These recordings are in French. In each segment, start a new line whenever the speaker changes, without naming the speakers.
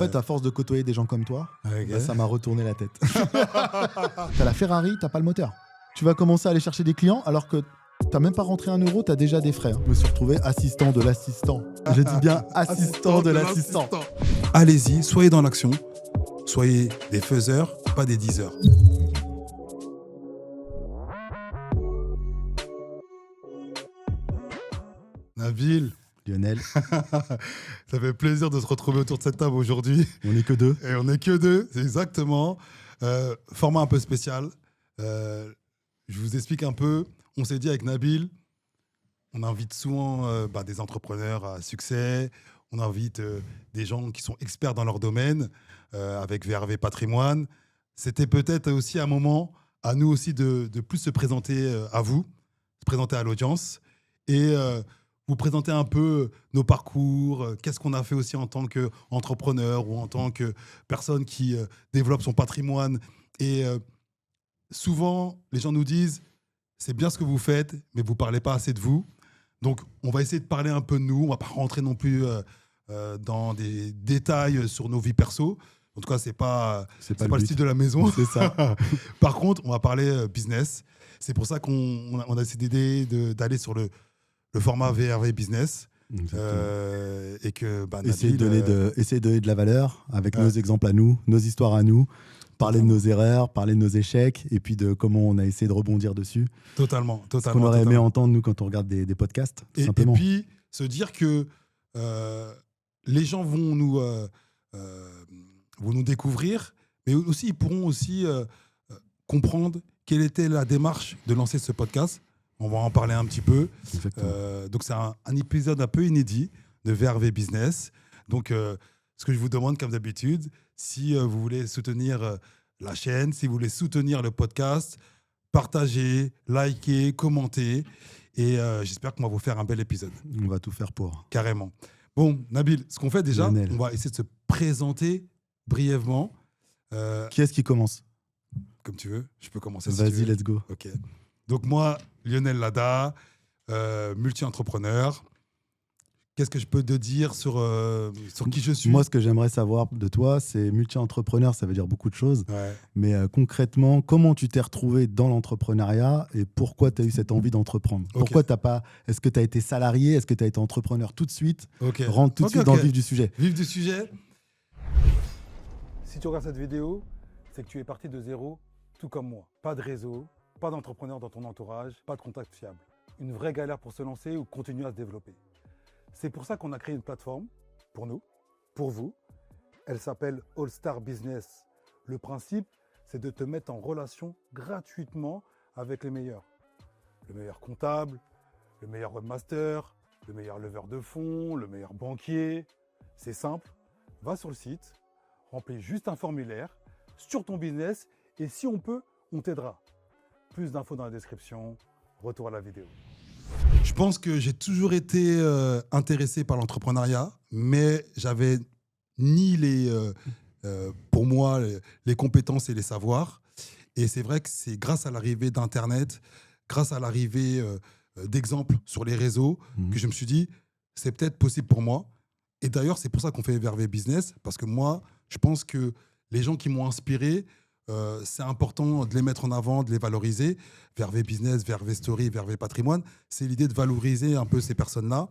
fait, à force de côtoyer des gens comme toi,
Ok.
ça m'a retourné la tête. T'as la Ferrari, t'as pas le moteur. Tu vas commencer à aller chercher des clients alors que t'as même pas rentré 1 euro, t'as déjà des frais. Je me suis retrouvé assistant de l'assistant. Je dis bien assistant de l'assistant.
Allez-y, soyez dans l'action. Soyez des faiseurs, pas des diseurs. Nabil,
Lionel,
ça fait plaisir de se retrouver autour de cette table aujourd'hui.
on est que 2.
Et on n'est que 2, c'est exactement. Format un peu spécial. Je vous explique un peu. On s'est dit avec Nabil, on invite souvent des entrepreneurs à succès. On invite des gens qui sont experts dans leur domaine, avec VRV Patrimoine. C'était peut-être aussi un moment à nous aussi de plus se présenter à vous, se présenter à l'audience et vous présenter un peu nos parcours, qu'est-ce qu'on a fait aussi en tant qu'entrepreneur ou en tant que personne qui développe son patrimoine. Et souvent, les gens nous disent, c'est bien ce que vous faites, mais vous ne parlez pas assez de vous. Donc, on va essayer de parler un peu de nous. On ne va pas rentrer non plus dans des détails sur nos vies perso. En tout cas, c'est pas le style de la maison.
C'est ça.
Par contre, on va parler business. C'est pour ça qu'on a décidé d'aller sur le format VRV Business. Et que
essayer de donner de la valeur avec nos exemples à nous, nos histoires à nous, parler de nos erreurs, parler de nos échecs et puis de comment on a essayé de rebondir dessus.
Totalement.
Ce qu'on aurait aimé entendre, nous, quand on regarde des podcasts, tout simplement.
Et puis, se dire que les gens vont nous découvrir, mais aussi ils pourront aussi comprendre quelle était la démarche de lancer ce podcast. On va en parler un petit peu. Donc, c'est un épisode un peu inédit de VRV Business. Donc, ce que je vous demande, comme d'habitude, si vous voulez soutenir la chaîne, si vous voulez soutenir le podcast, partagez, likez, commentez. Et j'espère qu'on va vous faire un bel épisode.
On va tout faire pour.
Carrément. Bon, Nabil, ce qu'on fait déjà,
Lionel.
on va essayer de se présenter brièvement.
Qui est-ce qui commence?
Comme tu veux, je peux commencer.
Vas-y,
si tu veux.
let's go.
Ok. Donc moi, Lionel Lada, multi-entrepreneur. Qu'est-ce que je peux te dire sur qui je suis?
Moi, ce que j'aimerais savoir de toi, c'est multi-entrepreneur, ça veut dire beaucoup de choses.
Ouais.
Mais concrètement, comment tu t'es retrouvé dans l'entrepreneuriat et pourquoi tu as eu cette envie d'entreprendre? Pourquoi t'as pas... Est-ce que tu as été salarié? Est-ce que tu as été entrepreneur tout de suite? Rentre tout de suite dans le vif du sujet.
Vif du sujet.
Si tu regardes cette vidéo, c'est que tu es parti de zéro, tout comme moi. Pas de réseau, pas d'entrepreneur dans ton entourage, pas de contact fiable. Une vraie galère pour se lancer ou continuer à se développer. C'est pour ça qu'on a créé une plateforme, pour nous, pour vous. Elle s'appelle All Star Business. Le principe, c'est de te mettre en relation gratuitement avec les meilleurs. Le meilleur comptable, le meilleur webmaster, le meilleur leveur de fonds, le meilleur banquier. C'est simple, va sur le site, remplis juste un formulaire sur ton business et si on peut, on t'aidera. Plus d'infos dans la description, retour à la vidéo.
Je pense que j'ai toujours été intéressé par l'entrepreneuriat, mais j'avais ni pour moi, les compétences et les savoirs. Et c'est vrai que c'est grâce à l'arrivée d'Internet, grâce à l'arrivée d'exemples sur les réseaux, que je me suis dit, c'est peut-être possible pour moi. Et d'ailleurs, c'est pour ça qu'on fait VRV Business, parce que moi, je pense que les gens qui m'ont inspiré, c'est important de les mettre en avant, de les valoriser. VRV Business, VRV Story, VRV Patrimoine, c'est l'idée de valoriser un peu ces personnes-là.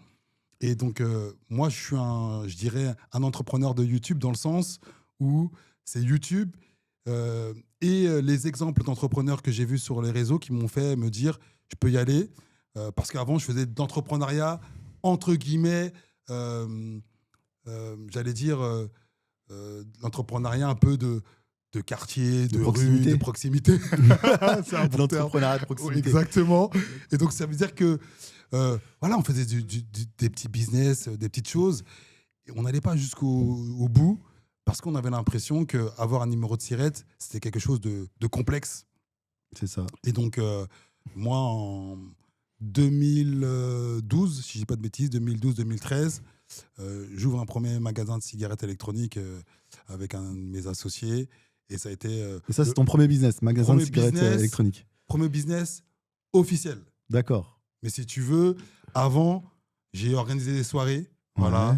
Et donc, moi, je suis je dirais, un entrepreneur de YouTube dans le sens où c'est YouTube et les exemples d'entrepreneurs que j'ai vus sur les réseaux qui m'ont fait me dire, je peux y aller. Parce qu'avant, je faisais d'entrepreneuriat, entre guillemets, j'allais dire, l'entrepreneuriat un peu de quartier, de rue, de proximité.
C'est un bon l'entrepreneuriat de proximité.
Exactement. Et donc, ça veut dire que, voilà, on faisait des petits business, des petites choses. Et on n'allait pas jusqu'au bout parce qu'on avait l'impression qu'avoir un numéro de SIRET, c'était quelque chose de complexe.
C'est ça.
Et donc, moi, en 2012, si je ne dis pas de bêtises, 2012-2013, j'ouvre un premier magasin de cigarettes électroniques avec un de mes associés. Et ça a été.
Et ça, c'est ton premier business, magasin de cigarettes électroniques.
Premier business officiel.
D'accord.
Mais si tu veux, avant, j'ai organisé des soirées.
Ouais.
Voilà.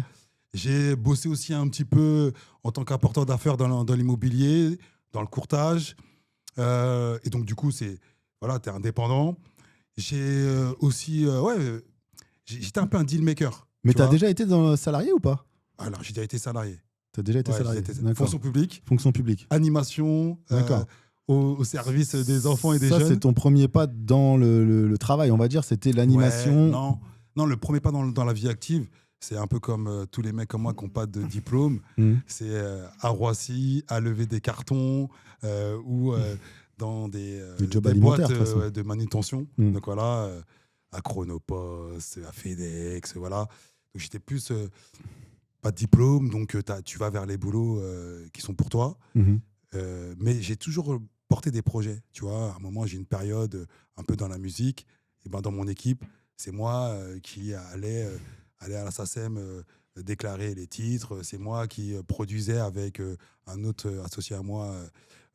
J'ai bossé aussi un petit peu en tant qu'apporteur d'affaires dans l'immobilier, dans le courtage. Et donc, du coup, voilà, tu es indépendant. J'ai aussi... j'étais un peu un deal maker.
Mais
tu
tu as
vois.
déjà été dans salarié ou pas?
Alors, j'ai déjà été salarié.
Tu as déjà été
Ouais,
salarié. D'accord.
fonction publique,
Fonction publique.
animation,
D'accord.
au service des enfants et des
Ça,
jeunes.
c'est ton premier pas dans le travail, on va dire. C'était l'animation.
Ouais, non, le premier pas dans la vie active, c'est un peu comme tous les mecs comme moi qui n'ont pas de diplôme. C'est à Roissy, à lever des cartons ou dans des
jobs
des
alimentaires,
boîtes
de toute façon.
de manutention. Donc voilà, à Chronopost, à FedEx, voilà. Donc j'étais plus pas de diplôme, donc tu vas vers les boulots qui sont pour toi.
Mhm.
Mais j'ai toujours porté des projets. Tu vois, à un moment, j'ai une période un peu dans la musique. Et ben, dans mon équipe, c'est moi qui allais à la SACEM déclarer les titres. C'est moi qui produisais avec un autre associé à moi,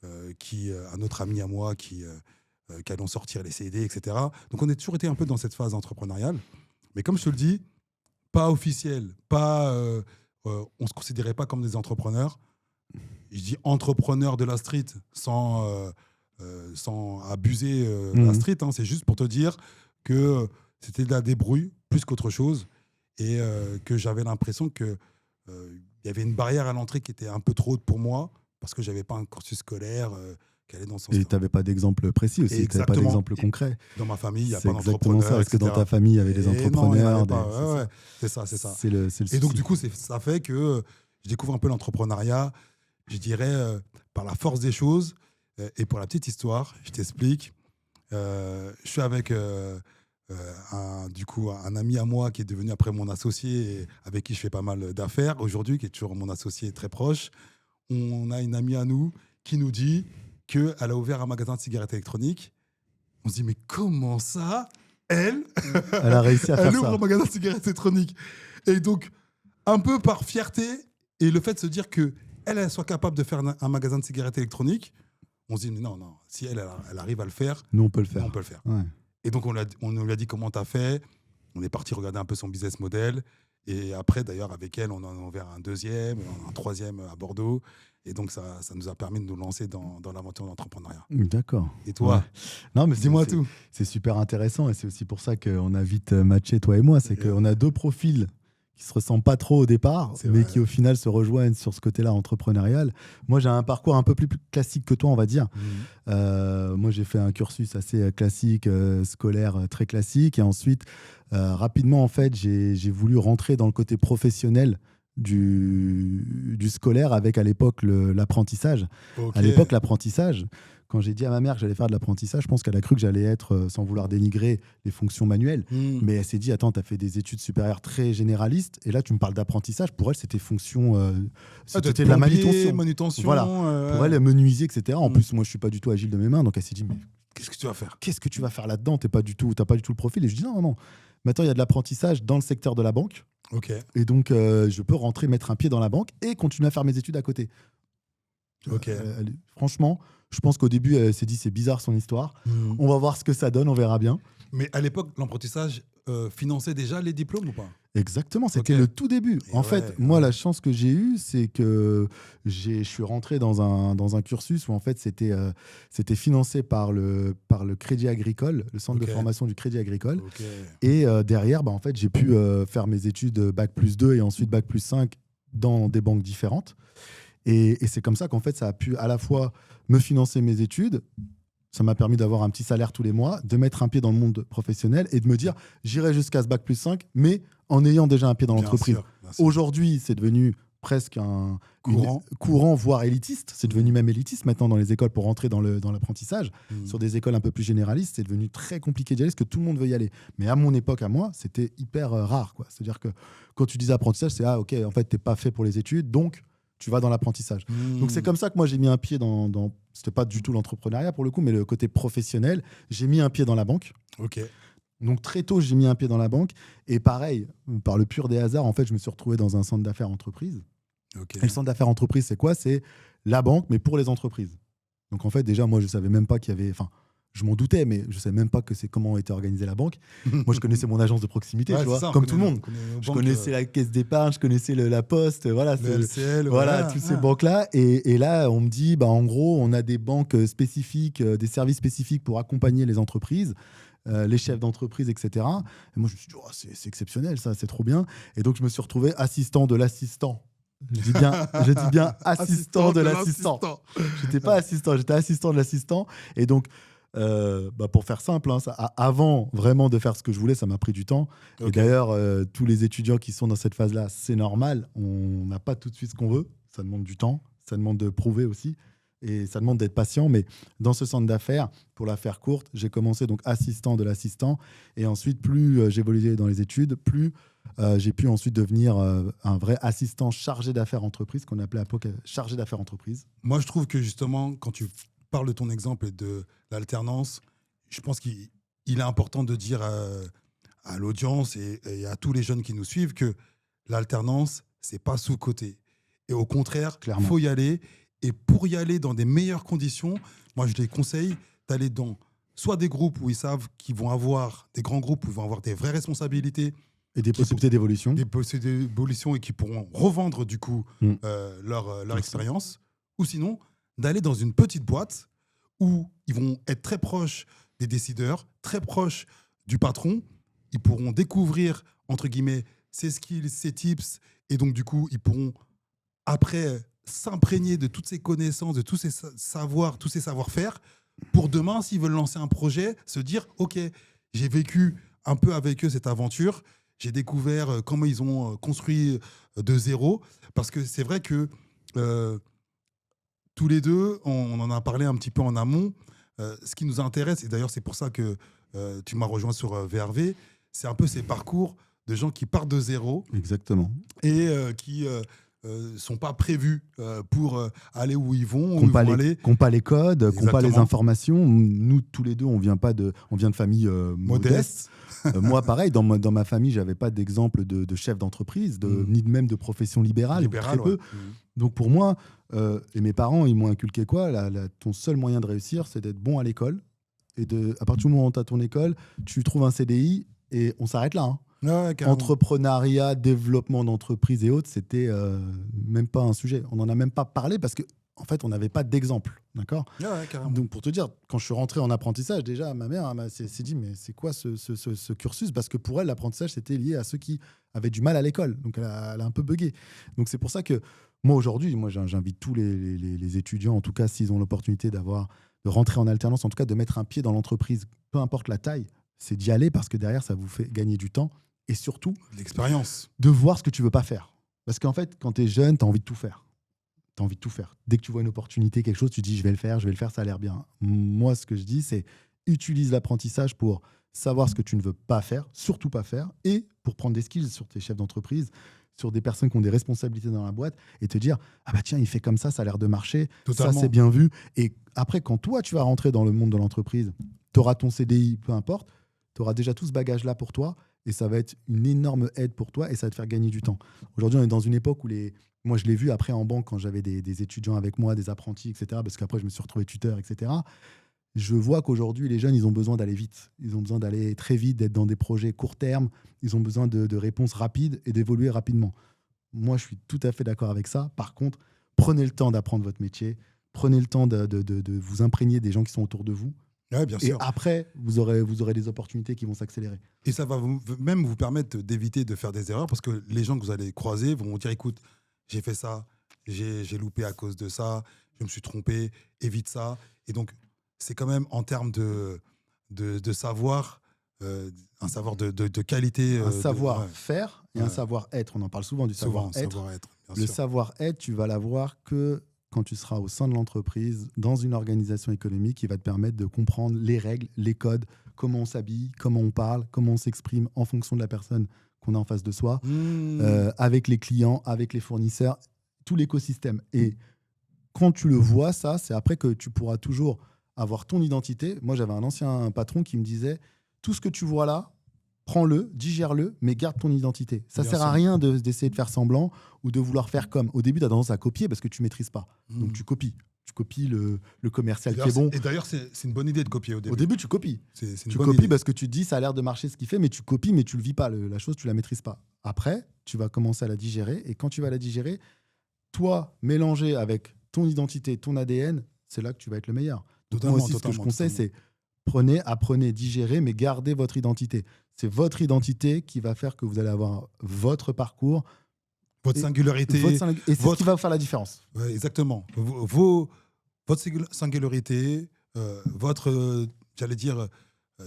un autre ami à moi qui allons sortir les CD, etc. Donc, on a toujours été un peu dans cette phase entrepreneuriale. Mais comme je te le dis, pas officiel, on ne se considérait pas comme des entrepreneurs. Je dis entrepreneur de la street sans abuser de la street. Hein. C'est juste pour te dire que c'était de la débrouille plus qu'autre chose et que j'avais l'impression qu'il y avait une barrière à l'entrée qui était un peu trop haute pour moi parce que je n'avais pas un cursus scolaire qui allait dans ce sens-là.
Et tu n'avais pas d'exemple précis aussi, tu n'avais pas d'exemple concret.
Dans ma famille, il n'y a
C'est
pas
exactement
d'entrepreneur.
ça. Est-ce que dans ta famille, il y avait des entrepreneurs?
C'est ça.
C'est le
Et donc, du coup, ça fait que je découvre un peu l'entrepreneuriat, je dirais, par la force des choses. Et pour la petite histoire, je t'explique. Je suis avec un ami à moi qui est devenu après mon associé et avec qui je fais pas mal d'affaires aujourd'hui, qui est toujours mon associé très proche. On a une amie à nous qui nous dit qu'elle a ouvert un magasin de cigarettes électroniques. On se dit, mais comment ça, elle
a réussi à faire
elle ouvre
ça.
un magasin de cigarettes électroniques. Et donc, un peu par fierté et le fait de se dire qu'elle soit capable de faire un magasin de cigarettes électroniques, on se dit, mais non, si elle arrive à le faire,
nous, on peut le faire.
On peut le faire.
Ouais.
Et donc, on nous a dit comment tu as fait. On est parti regarder un peu son business model. Et après, d'ailleurs, avec elle, on en a ouvert un deuxième, un troisième à Bordeaux. Et donc, ça nous a permis de nous lancer dans l'aventure d'entrepreneuriat.
D'accord.
Et toi,
ouais. Non, mais
dis-moi tout.
C'est super intéressant et c'est aussi pour ça qu'on a vite matché, toi et moi. C'est qu'on a deux profils qui se ressemblent pas trop au départ, mais qui au final se rejoignent sur ce côté-là entrepreneurial. Moi, j'ai un parcours un peu plus classique que toi, on va dire. Moi, j'ai fait un cursus assez classique, scolaire très classique. Et ensuite, rapidement, en fait, j'ai voulu rentrer dans le côté professionnel du scolaire avec à l'époque l'apprentissage.
Okay.
À l'époque, l'apprentissage, quand j'ai dit à ma mère que j'allais faire de l'apprentissage, je pense qu'elle a cru que j'allais être, sans vouloir dénigrer, les fonctions manuelles. Mais elle s'est dit, attends, tu as fait des études supérieures très généralistes et là, tu me parles d'apprentissage. Pour elle, c'était fonction, c'était de la manutention. Voilà. Pour elle, menuisier, etc. En plus, moi, je suis pas du tout agile de mes mains. Donc, elle s'est dit, mais
qu'est-ce que tu vas faire?
Qu'est-ce que tu vas faire là-dedans? T'as pas du tout le profil. Et je dis, non. Maintenant, il y a de l'apprentissage dans le secteur de la banque.
Okay.
Et donc, je peux rentrer, mettre un pied dans la banque et continuer à faire mes études à côté.
Okay.
Franchement, je pense qu'au début, elle s'est dit, c'est bizarre son histoire. On va voir ce que ça donne, on verra bien.
Mais à l'époque, l'apprentissage finançait déjà les diplômes ou pas?
Exactement, c'était le tout début. En fait, moi, la chance que j'ai eue, c'est que je suis rentré dans un cursus où en fait, c'était financé par le Crédit Agricole, le centre de formation du Crédit Agricole. Et derrière, en fait, j'ai pu faire mes études Bac+2 et ensuite Bac+5 dans des banques différentes. Et c'est comme ça qu'en fait, ça a pu à la fois me financer mes études. Ça m'a permis d'avoir un petit salaire tous les mois, de mettre un pied dans le monde professionnel et de me dire, j'irai jusqu'à ce Bac+5, mais en ayant déjà un pied dans l'entreprise. Bien sûr. Aujourd'hui, c'est devenu presque un courant, voire élitiste. C'est devenu même élitiste maintenant dans les écoles pour rentrer dans l'apprentissage. Sur des écoles un peu plus généralistes, c'est devenu très compliqué d'y aller parce que tout le monde veut y aller. Mais à mon époque, à moi, c'était hyper rare, quoi. C'est-à-dire que quand tu dis apprentissage, c'est ok, en fait, t'es pas fait pour les études, donc tu vas dans l'apprentissage. Donc c'est comme ça que moi j'ai mis un pied dans c'était pas du tout l'entrepreneuriat pour le coup, mais le côté professionnel. J'ai mis un pied dans la banque.
Ok.
Donc très tôt, j'ai mis un pied dans la banque. Et pareil, par le pur des hasards, en fait, je me suis retrouvé dans un centre d'affaires entreprise.
Okay.
Et le centre d'affaires entreprise, c'est quoi? C'est la banque, mais pour les entreprises. Donc en fait, déjà, moi, je savais même pas qu'il y avait... Enfin, Je m'en doutais, mais je ne savais même pas comment était organisée la banque. Moi, je connaissais mon agence de proximité,
Ouais,
tu vois,
ça,
comme tout le monde. Je
Je
connaissais la caisse d'épargne, je connaissais la Poste, voilà,
le LCL,
voilà, toutes ces banques-là. Et là, on me dit, en gros, on a des banques spécifiques, des services spécifiques pour accompagner les entreprises. Les chefs d'entreprise, etc. Et moi, je me suis dit, oh, c'est exceptionnel, ça, c'est trop bien. Et donc, je me suis retrouvé assistant de l'assistant. Je dis bien assistant de l'assistant. J'étais pas assistant, j'étais assistant de l'assistant. Et donc, pour faire simple, hein, avant vraiment de faire ce que je voulais, ça m'a pris du temps. Okay. Et d'ailleurs, tous les étudiants qui sont dans cette phase-là, c'est normal. On n'a pas tout de suite ce qu'on veut. Ça demande du temps, ça demande de prouver aussi. Et ça demande d'être patient, mais dans ce centre d'affaires, pour la faire courte, j'ai commencé donc assistant de l'assistant. Et ensuite, plus j'évoluais dans les études, plus j'ai pu ensuite devenir un vrai assistant chargé d'affaires entreprise, qu'on appelait à l'époque chargé d'affaires entreprise.
Moi, je trouve que justement, quand tu parles de ton exemple et de l'alternance, je pense qu'il est important de dire à l'audience et à tous les jeunes qui nous suivent que l'alternance, c'est pas sous-coté. Et au contraire, il faut y aller. Et pour y aller dans des meilleures conditions, moi, je les conseille d'aller dans soit des groupes où ils savent qu'ils vont avoir, des grands groupes où ils vont avoir des vraies responsabilités.
Et des possibilités d'évolution.
Des possibilités d'évolution et qui pourront revendre, du coup, leur expérience. Ou sinon, d'aller dans une petite boîte où ils vont être très proches des décideurs, très proches du patron. Ils pourront découvrir, entre guillemets, ses skills, ses tips. Et donc, du coup, ils pourront, après, s'imprégner de toutes ces connaissances, de tous ces savoirs, tous ces savoir-faire, pour demain, s'ils veulent lancer un projet, se dire, OK, j'ai vécu un peu avec eux cette aventure, j'ai découvert comment ils ont construit de zéro, parce que c'est vrai que tous les deux, on en a parlé un petit peu en amont, ce qui nous intéresse, et d'ailleurs c'est pour ça que tu m'as rejoint sur VRV, c'est un peu ces parcours de gens qui partent de zéro.
Exactement.
Et qui sont pas prévus pour aller où ils vont,
qui n'ont pas les codes, qui n'ont pas les informations. Nous, tous les deux, on vient de familles modestes. Moi, pareil, dans ma famille, j'avais pas d'exemple de chef d'entreprise, ni même de profession libérale, très peu. Donc pour moi, et mes parents, ils m'ont inculqué quoi ? Ton seul moyen de réussir, c'est d'être bon à l'école. Et à partir du moment où tu as ton école, tu trouves un CDI et on s'arrête là. Hein.
Ouais,
Entrepreneuriat, développement d'entreprise et autres, c'était même pas un sujet. On n'en a même pas parlé parce que en fait, on n'avait pas d'exemple. D'accord ?
Ouais,
donc, pour te dire, quand je suis rentré en apprentissage, déjà, ma mère s'est dit, mais c'est quoi ce cursus ? Parce que pour elle, l'apprentissage, c'était lié à ceux qui avaient du mal à l'école. Donc, elle a un peu bugué. Donc, c'est pour ça que moi, aujourd'hui, j'invite tous les étudiants, en tout cas, s'ils ont l'opportunité de rentrer en alternance, en tout cas, de mettre un pied dans l'entreprise, peu importe la taille, c'est d'y aller parce que derrière, ça vous fait gagner du temps et surtout,
l'expérience.
De voir ce que tu veux pas faire. Parce qu'en fait, quand tu es jeune, tu as envie de tout faire. Tu as envie de tout faire. Dès que tu vois une opportunité, quelque chose, tu te dis je vais le faire, ça a l'air bien. Moi, ce que je dis, c'est utilise l'apprentissage pour savoir ce que tu ne veux pas faire, surtout pas faire, et pour prendre des skills sur tes chefs d'entreprise, sur des personnes qui ont des responsabilités dans la boîte, et te dire ah bah tiens, il fait comme ça a l'air de marcher,
Totalement.
Ça c'est bien vu. Et après, quand toi, tu vas rentrer dans le monde de l'entreprise, tu auras ton CDI, peu importe, tu auras déjà tout ce bagage-là pour toi, et ça va être une énorme aide pour toi, et ça va te faire gagner du temps. Aujourd'hui, on est dans une époque où moi, je l'ai vu après en banque quand j'avais des étudiants avec moi, des apprentis, etc. Parce qu'après, je me suis retrouvé tuteur, etc. Je vois qu'aujourd'hui, les jeunes, ils ont besoin d'aller vite. Ils ont besoin d'aller très vite, d'être dans des projets court terme. Ils ont besoin de réponses rapides et d'évoluer rapidement. Moi, je suis tout à fait d'accord avec ça. Par contre, prenez le temps d'apprendre votre métier. Prenez le temps de vous imprégner des gens qui sont autour de vous.
Ouais, bien sûr.
Et après, vous aurez des opportunités qui vont s'accélérer.
Et ça va même vous permettre d'éviter de faire des erreurs parce que les gens que vous allez croiser vont vous dire écoute, j'ai fait ça, j'ai loupé à cause de ça, je me suis trompé, évite ça. Et donc, c'est quand même en termes de savoir, un savoir de qualité.
Un savoir-faire et un savoir-être. On en parle souvent du savoir-être. Le savoir-être, tu vas l'avoir que quand tu seras au sein de l'entreprise, dans une organisation économique qui va te permettre de comprendre les règles, les codes, comment on s'habille, comment on parle, comment on s'exprime en fonction de la personne qu'on a en face de soi, avec les clients, avec les fournisseurs, tout l'écosystème. Et quand tu le vois, ça, c'est après que tu pourras toujours avoir ton identité. Moi, j'avais un ancien patron qui me disait « Tout ce que tu vois là, prends-le, digère-le, mais garde ton identité. Ça ne sert à rien d'essayer de faire semblant ou de vouloir faire comme. Au début, tu as tendance à copier parce que tu ne maîtrises pas. Donc, tu copies. Tu copies le commercial qui est
D'ailleurs,
bon.
Et d'ailleurs, c'est une bonne idée de copier au début.
Au début, tu copies.
C'est une
Tu
bonne
copies
idée.
parce que tu te dis, ça a l'air de marcher ce qu'il fait, mais tu copies, mais tu le vis pas. La chose, tu la maîtrises pas. Après, tu vas commencer à la digérer. Et quand tu vas la digérer, toi, mélangé avec ton identité, ton ADN, c'est là que tu vas être le meilleur. Donc moi aussi, ce que je conseille, c'est apprenez, digérez, mais gardez votre identité. C'est votre identité qui va faire que vous allez avoir votre parcours.
Votre singularité.
Et c'est ce qui va faire la différence.
Ouais, exactement. Votre singularité, votre, j'allais dire,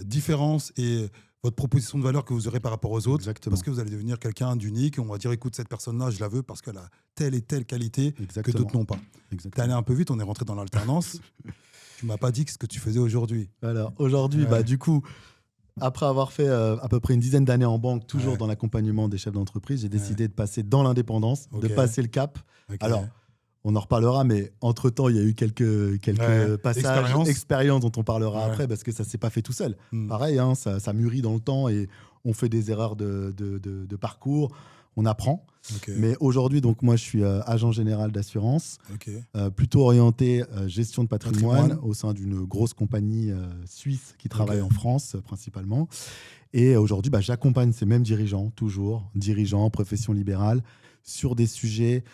différence et votre proposition de valeur que vous aurez par rapport aux autres.
Exactement.
Parce que vous allez devenir quelqu'un d'unique. On va dire, écoute, cette personne-là, je la veux parce qu'elle a telle et telle qualité que d'autres n'ont pas. T'es allé un peu vite, on est rentré dans l'alternance. Tu m'as pas dit ce que tu faisais aujourd'hui.
Alors, aujourd'hui, du coup, après avoir fait à peu près une dizaine d'années en banque, toujours dans l'accompagnement des chefs d'entreprise, j'ai décidé de passer dans l'indépendance, de passer le cap. Alors, on en reparlera, mais entre-temps, il y a eu quelques passages, expériences dont on parlera après, parce que ça ne s'est pas fait tout seul. Pareil, hein, ça mûrit dans le temps et on fait des erreurs de parcours, on apprend. Mais aujourd'hui, donc moi, je suis agent général d'assurance, plutôt orienté gestion de patrimoine au sein d'une grosse compagnie suisse qui travaille en France principalement. Et aujourd'hui, j'accompagne ces mêmes dirigeants, profession libérale, sur des sujets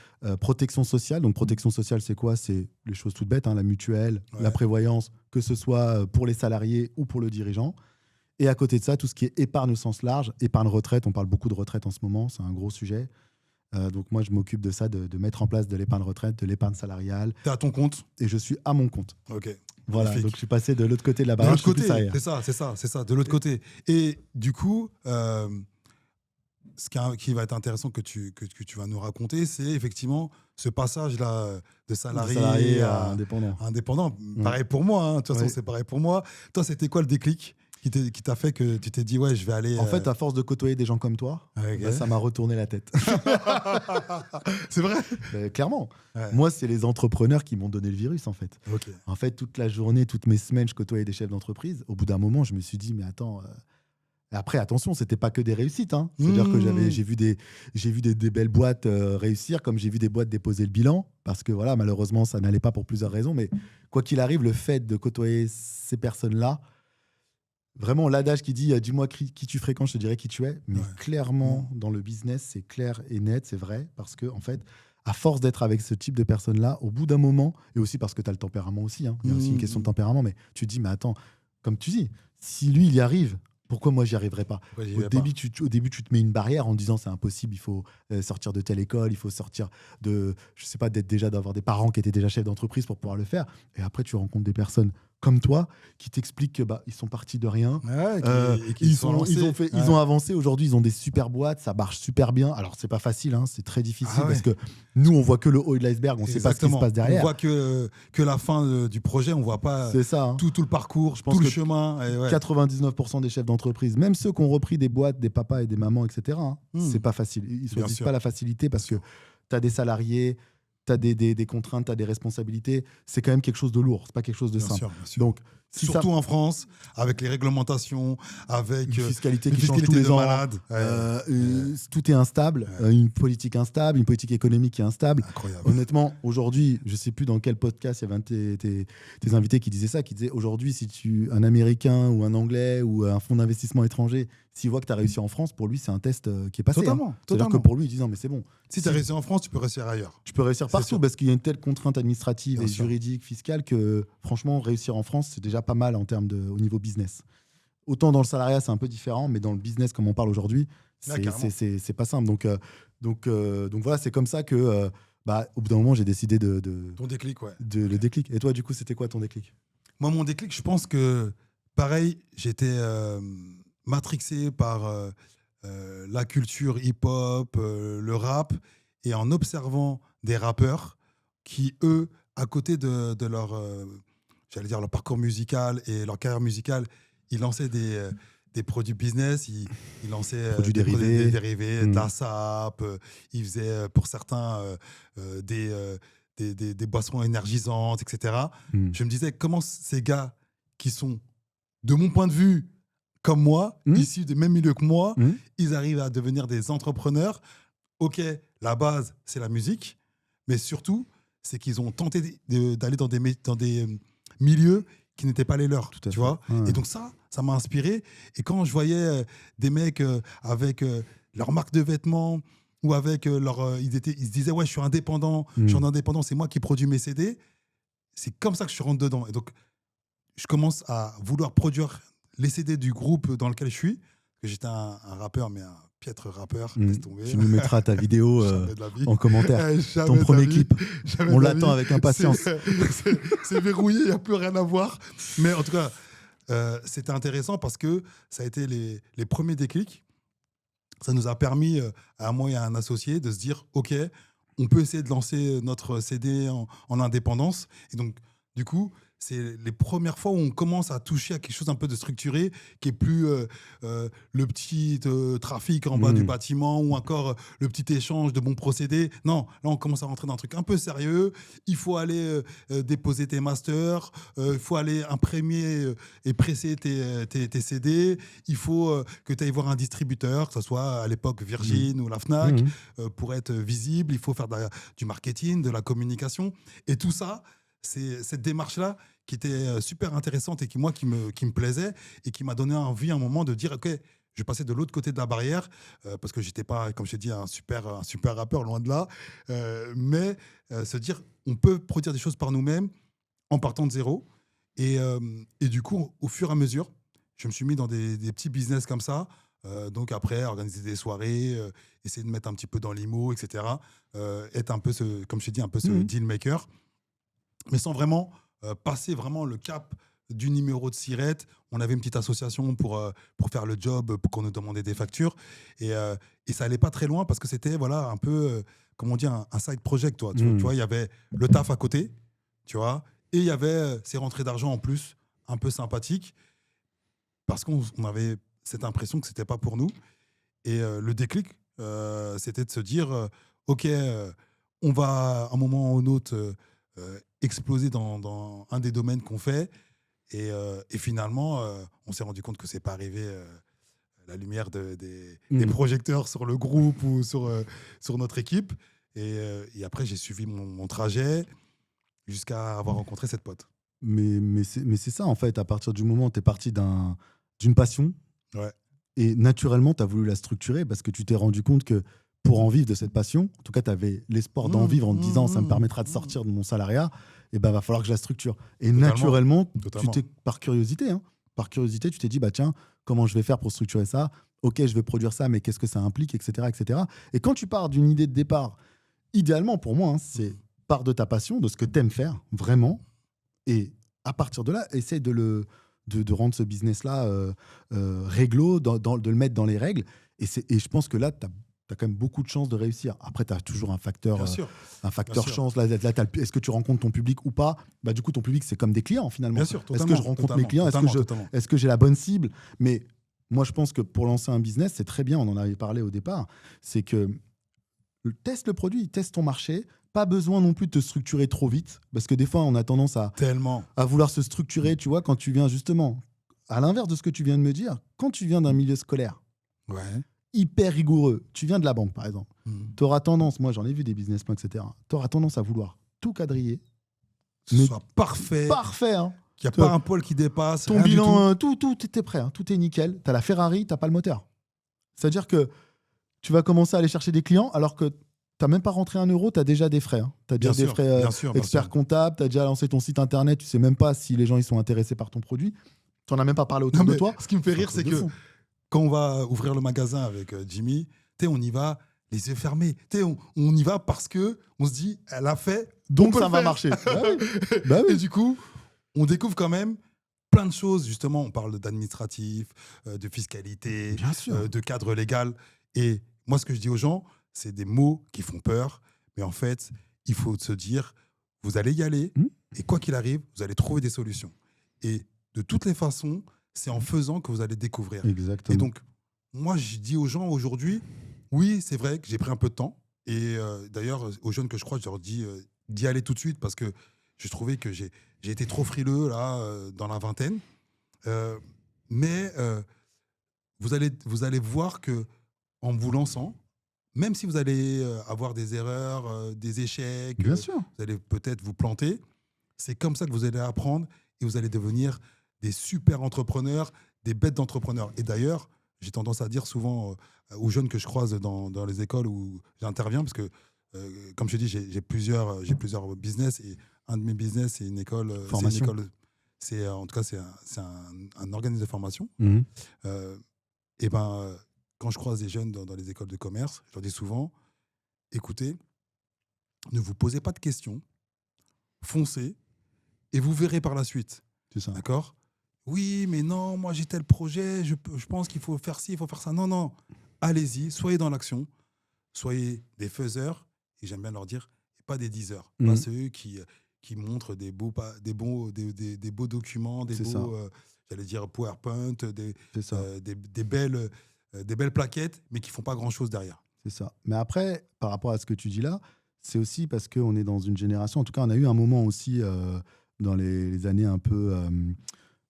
protection sociale. Donc, protection sociale, c'est quoi? C'est les choses toutes bêtes, hein, la mutuelle, la prévoyance, que ce soit pour les salariés ou pour le dirigeant. Et à côté de ça, tout ce qui est épargne au sens large, épargne retraite. On parle beaucoup de retraite en ce moment, c'est un gros sujet. Donc, moi, je m'occupe de ça, de mettre en place de l'épargne retraite, de l'épargne salariale.
Tu es à ton compte?
Et je suis à mon compte.
Ok.
Voilà,
Magnifique.
donc je suis passé de l'autre côté de la barrière.
De l'autre côté, c'est ça, de l'autre côté. Et du coup, ce qui va être intéressant que tu vas nous raconter, c'est effectivement ce passage-là de salarié à indépendant. Pareil pour moi, hein. De toute façon, c'est pareil pour moi. Toi, c'était quoi le déclic qui t'a fait que tu t'es dit, ouais, je vais aller...
En fait, à force de côtoyer des gens comme toi, ça m'a retourné la tête.
C'est vrai?
Clairement. Moi, c'est les entrepreneurs qui m'ont donné le virus, en fait. En fait, toute la journée, toutes mes semaines, je côtoyais des chefs d'entreprise. Au bout d'un moment, je me suis dit, mais attends... Après, attention, c'était pas que des réussites. Hein. C'est-à-dire que j'ai vu des belles boîtes réussir, comme j'ai vu des boîtes déposer le bilan, parce que voilà, malheureusement, ça n'allait pas pour plusieurs raisons. Mais quoi qu'il arrive, le fait de côtoyer ces personnes-là, vraiment, l'adage qui dit « dis-moi qui tu fréquentes, je te dirai qui tu es ». Mais clairement, dans le business, c'est clair et net, c'est vrai, parce que en fait, à force d'être avec ce type de personnes-là, au bout d'un moment, et aussi parce que tu as le tempérament aussi, hein, il y a aussi une question de tempérament, mais tu te dis « mais attends, comme tu dis, si lui, il y arrive », pourquoi moi, j'y arriverai pas? Au début, tu te mets une barrière en disant c'est impossible, il faut sortir de telle école, il faut sortir de, je sais pas, d'avoir des parents qui étaient déjà chefs d'entreprise pour pouvoir le faire. Et après, tu rencontres des personnes comme toi qui t'expliquent que ils sont partis de rien. Ils ont avancé. Aujourd'hui, ils ont des super boîtes, ça marche super bien. Alors, c'est pas facile, hein, c'est très difficile parce que nous, on voit que le haut de l'iceberg, on sait pas ce qui se passe derrière.
On voit que la fin du projet, on voit pas tout le parcours, tout le chemin.
99% des chefs d'entreprise, même ceux qui ont repris des boîtes, des papas et des mamans, etc., c'est pas facile. Ils ne choisissent pas la facilité parce que tu as des salariés, tu as des contraintes, tu as des responsabilités. C'est quand même quelque chose de lourd, c'est pas quelque chose de simple.
Bien sûr.
Donc,
surtout en France, avec les réglementations, avec
une fiscalité qui change tous les ans. Tout est instable, une politique instable, une politique économique qui est instable.
Incroyable.
Honnêtement, aujourd'hui, je ne sais plus dans quel podcast il y avait un de tes invités qui disait ça, qui disait aujourd'hui, si un Américain ou un Anglais ou un fonds d'investissement étranger, s'il voit que tu as réussi en France, pour lui, c'est un test qui est passé.
Totalement.
C'est-à-dire que pour lui, il dit non, mais c'est bon.
Si tu as réussi en France, tu peux réussir ailleurs.
Tu peux réussir partout parce qu'il y a une telle contrainte administrative et juridique, fiscale que franchement, réussir en France, c'est déjà pas mal en termes au niveau business. Autant dans le salariat, c'est un peu différent, mais dans le business, comme on parle aujourd'hui, c'est pas simple. Donc voilà, c'est comme ça que, au bout d'un moment, j'ai décidé
Ton déclic,
le déclic. Et toi, du coup, c'était quoi ton déclic?
Moi, mon déclic, je pense que, pareil, j'étais matrixé par la culture hip-hop, le rap, et en observant des rappeurs qui, eux, à côté de leur... j'allais dire leur parcours musical et leur carrière musicale, ils lançaient des produits business, ils lançaient des dérivés, de la SAP, ils faisaient pour certains des boissons énergisantes, etc. Je me disais comment ces gars qui sont, de mon point de vue, comme moi, issus du même milieu que moi, ils arrivent à devenir des entrepreneurs. Ok, la base, c'est la musique, mais surtout, c'est qu'ils ont tenté d'aller dans des milieux qui n'étaient pas les leurs,
Tout à
tu
fait.
vois.
Ouais.
Et donc ça m'a inspiré. Et quand je voyais des mecs avec leur marque de vêtements ou avec ils se disaient ouais, je suis indépendant, c'est moi qui produis mes CD. C'est comme ça que je rentre dedans. Et donc je commence à vouloir produire les CD du groupe dans lequel je suis. Parce que j'étais un rappeur, mais un piètre rappeur. Laisse tomber.
Tu nous mettras ta vidéo
Jamais de la vie.
en commentaire.
Jamais
Ton
de
premier
la vie.
clip.
Jamais
On
de la
l'attend
vie.
avec impatience.
C'est verrouillé, il n'y a plus rien à voir. Mais en tout cas, c'était intéressant parce que ça a été les premiers déclics. Ça nous a permis, à moi et à un associé, de se dire, OK, on peut essayer de lancer notre CD en indépendance. Et donc, du coup, c'est les premières fois où on commence à toucher à quelque chose un peu de structuré, qui est plus le petit trafic en bas du bâtiment ou encore le petit échange de bons procédés. Non, là, on commence à rentrer dans un truc un peu sérieux. Il faut aller déposer tes masters, il faut aller imprimer et presser tes CD. Il faut que tu ailles voir un distributeur, que ce soit à l'époque Virgin ou la Fnac, pour être visible. Il faut faire du marketing, de la communication. Et tout ça, c'est cette démarche-là qui était super intéressante et qui me plaisait et qui m'a donné envie à un moment de dire OK, je vais passer de l'autre côté de la barrière parce que j'étais pas, comme je t'ai dit, un super rappeur, loin de là. Mais se dire, on peut produire des choses par nous-mêmes en partant de zéro. Et du coup, au fur et à mesure, je me suis mis dans des petits business comme ça. Donc après, organiser des soirées, essayer de mettre un petit peu dans l'IMO, etc. Être un peu, comme je t'ai dit, un peu ce deal maker. Mais sans vraiment passer vraiment le cap du numéro de sirette. On avait une petite association pour faire le job, pour qu'on nous demandait des factures. Et ça allait pas très loin parce que c'était voilà, un peu, comme on dit, un side project. Tu vois, il y avait le taf à côté, tu vois, et il y avait ces rentrées d'argent en plus, un peu sympathiques, parce qu'on avait cette impression que c'était pas pour nous. Et le déclic, c'était de se dire, OK, on va à un moment ou un autre exploser dans un des domaines qu'on fait. Et finalement, on s'est rendu compte que c'est pas arrivé la lumière des projecteurs sur le groupe ou sur notre équipe. Et après, j'ai suivi mon trajet jusqu'à avoir rencontré cette pote.
Mais c'est ça, en fait. À partir du moment où tu es parti d'une passion,
Ouais.
et naturellement, tu as voulu la structurer parce que tu t'es rendu compte que pour en vivre de cette passion, en tout cas, tu avais l'espoir d'en vivre en te disant ça me permettra de sortir de mon salariat, et ben va falloir que je la structure. Et
Totalement.
naturellement,
Totalement.
par curiosité, tu t'es dit, bah tiens, comment je vais faire pour structurer ça? Ok, je vais produire ça, mais qu'est-ce que ça implique, etc., etc. Et quand tu pars d'une idée de départ, idéalement pour moi, c'est part de ta passion, de ce que tu aimes faire, vraiment, et à partir de là, essaie de rendre ce business-là réglo, de le mettre dans les règles. Et je pense que là, tu as quand même beaucoup de chances de réussir. Après, tu as toujours un facteur,
Bien sûr.
chance. Là, est-ce que tu rencontres ton public ou pas? Bah, du coup, ton public, c'est comme des clients, finalement.
Bien sûr,
Est-ce que je rencontre mes clients?
Totalement.
Est-ce que j'ai la bonne cible? Mais moi, je pense que pour lancer un business, c'est très bien, on en avait parlé au départ, c'est que teste le produit, teste ton marché. Pas besoin non plus de te structurer trop vite, parce que des fois, on a tendance à vouloir se structurer, tu vois, quand tu viens justement, à l'inverse de ce que tu viens de me dire, quand tu viens d'un milieu scolaire, hyper rigoureux, tu viens de la banque, par exemple, tu auras tendance, moi j'en ai vu des businessmen, etc., tu auras tendance à vouloir tout quadriller.
Que ce soit parfait.
Parfait, hein.
Qu'il n'y a pas un poil qui dépasse.
Ton bilan, tout est prêt, hein, tout est nickel. Tu as la Ferrari, tu n'as pas le moteur. C'est-à-dire que tu vas commencer à aller chercher des clients alors que tu n'as même pas rentré 1 euro, tu as déjà des frais. Hein. Tu as déjà des frais experts comptables, tu as déjà lancé ton site internet, tu ne sais même pas si les gens ils sont intéressés par ton produit. Tu n'en as même pas parlé autour de toi.
Ce qui me fait rire, c'est que quand on va ouvrir le magasin avec Jimmy, on y va les yeux fermés. On y va parce qu'on se dit, elle a fait,
donc ça va marcher. Bah oui.
Et du coup, on découvre quand même plein de choses. Justement, on parle d'administratif, de fiscalité, de cadre légal. Et moi, ce que je dis aux gens, c'est des mots qui font peur. Mais en fait, il faut se dire, vous allez y aller. Et quoi qu'il arrive, vous allez trouver des solutions. Et de toutes les façons, c'est en faisant que vous allez découvrir.
Exactement.
Et donc, moi, je dis aux gens aujourd'hui, oui, c'est vrai que j'ai pris un peu de temps. Et d'ailleurs, aux jeunes que je crois, je leur dis d'y aller tout de suite parce que je trouvais que j'ai été trop frileux là, dans la vingtaine. Mais vous allez voir que en vous lançant, même si vous allez avoir des erreurs, des échecs,
Bien sûr.
vous allez peut-être vous planter, c'est comme ça que vous allez apprendre et vous allez devenir des super entrepreneurs, des bêtes d'entrepreneurs. Et d'ailleurs, j'ai tendance à dire souvent aux jeunes que je croise dans les écoles où j'interviens, parce que, comme je te dis, j'ai plusieurs business, et un de mes business, c'est une école.
Formation.
En tout cas, c'est un organisme de formation.
Mhm.
Et ben, quand je croise des jeunes dans les écoles de commerce, je leur dis souvent, écoutez, ne vous posez pas de questions, foncez, et vous verrez par la suite.
C'est ça.
D'accord ? Oui, mais non, moi j'ai tel projet, je pense qu'il faut faire ci, il faut faire ça. Non, non, allez-y, soyez dans l'action, soyez des faiseurs, et j'aime bien leur dire, et pas des diseurs,
Mhm.
pas ceux qui montrent des beaux documents,
C'est ça.
j'allais dire PowerPoint,
C'est ça.
des belles plaquettes, mais qui font pas grand-chose derrière.
C'est ça. Mais après, par rapport à ce que tu dis là, c'est aussi parce qu'on est dans une génération, en tout cas, on a eu un moment aussi dans les années un peu,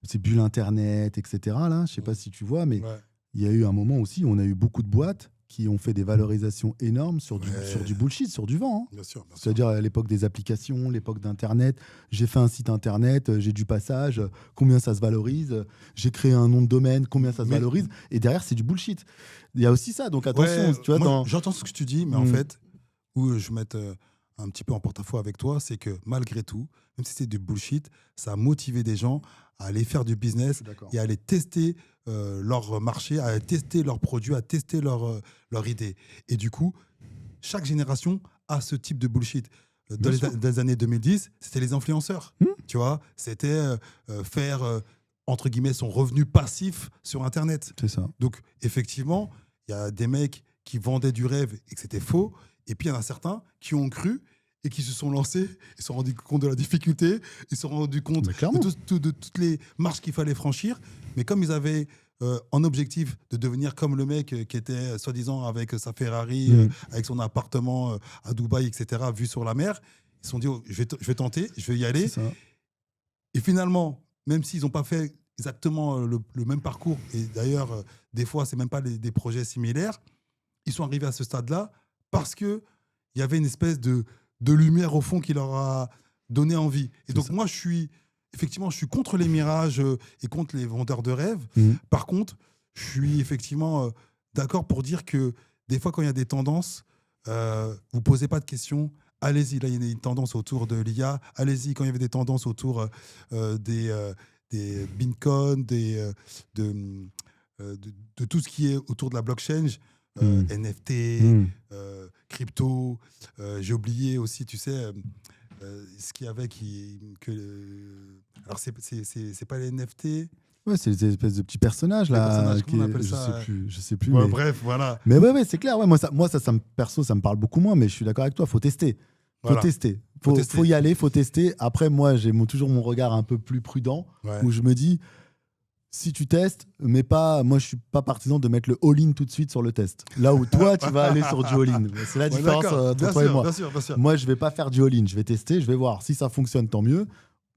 ces bulles Internet, etc. Là, je sais pas si tu vois, mais
Ouais.
il y a eu un moment aussi où on a eu beaucoup de boîtes qui ont fait des valorisations énormes sur du
Ouais.
bullshit, sur du vent. Hein.
Bien sûr.
C'est-à-dire à l'époque des applications, l'époque d'Internet. J'ai fait un site Internet, j'ai du passage, combien ça se valorise. J'ai créé un nom de domaine, combien ça se
Mais-
valorise. Et derrière, c'est du bullshit. Il y a aussi ça. Donc attention,
Ouais,
tu vois,
moi, j'entends ce que tu dis, mais en
Mm.
fait, où je mette un petit peu en porte-à-faux avec toi, c'est que malgré tout, même si c'est du bullshit, ça a motivé des gens à aller faire du business
D'accord.
et à aller tester leur marché, à tester leurs produits, à tester leur idée. Et du coup, chaque génération a ce type de bullshit. Dans les années 2010, c'était les influenceurs. Tu vois, c'était faire, entre guillemets, son revenu passif sur Internet.
C'est ça.
Donc, effectivement, il y a des mecs qui vendaient du rêve et que c'était faux. Et puis, il y en a certains qui ont cru et qui se sont lancés, ils se sont rendus compte de la difficulté, ils se sont rendus compte
Mais clairement.
de toutes les marches qu'il fallait franchir. Mais comme ils avaient en objectif de devenir comme le mec qui était soi-disant avec sa Ferrari, avec son appartement à Dubaï, etc., vu sur la mer, ils se sont dit, oh, je vais tenter, je vais y aller.
C'est ça.
Et finalement, même s'ils n'ont pas fait exactement le même parcours, et d'ailleurs, des fois, ce n'est même pas des projets similaires, ils sont arrivés à ce stade-là parce qu'il y avait une espèce de lumière au fond qui leur a donné envie. Et donc, moi, je suis contre les mirages et contre les vendeurs de rêves. Par contre, je suis effectivement d'accord pour dire que des fois, quand il y a des tendances, vous ne posez pas de questions. Allez-y, là, il y a une tendance autour de l'IA. Allez-y, quand il y avait des tendances autour des Bitcoin, de tout ce qui est autour de la blockchain, NFT, crypto. J'ai oublié aussi, tu sais, ce qu'il y avait alors, c'est pas les NFT.
Ouais, c'est des espèces de petits personnages là.
personnages, comment on appelle ça,
Je sais plus.
Ouais,
mais...
Bref, voilà.
Mais ouais, c'est clair. Ouais, moi, ça perso, ça me parle beaucoup moins. Mais je suis d'accord avec toi. Faut tester.
Voilà.
Faut y aller. Faut tester. Après, moi, j'ai toujours mon regard un peu plus prudent, où je me dis, si tu testes, mais pas. Moi, je suis pas partisan de mettre le all-in tout de suite sur le test. Là où toi, tu vas aller sur du all-in. C'est la différence entre toi et moi.
Bien sûr.
Moi, je vais pas faire du all-in. Je vais tester. Je vais voir si ça fonctionne. Tant mieux.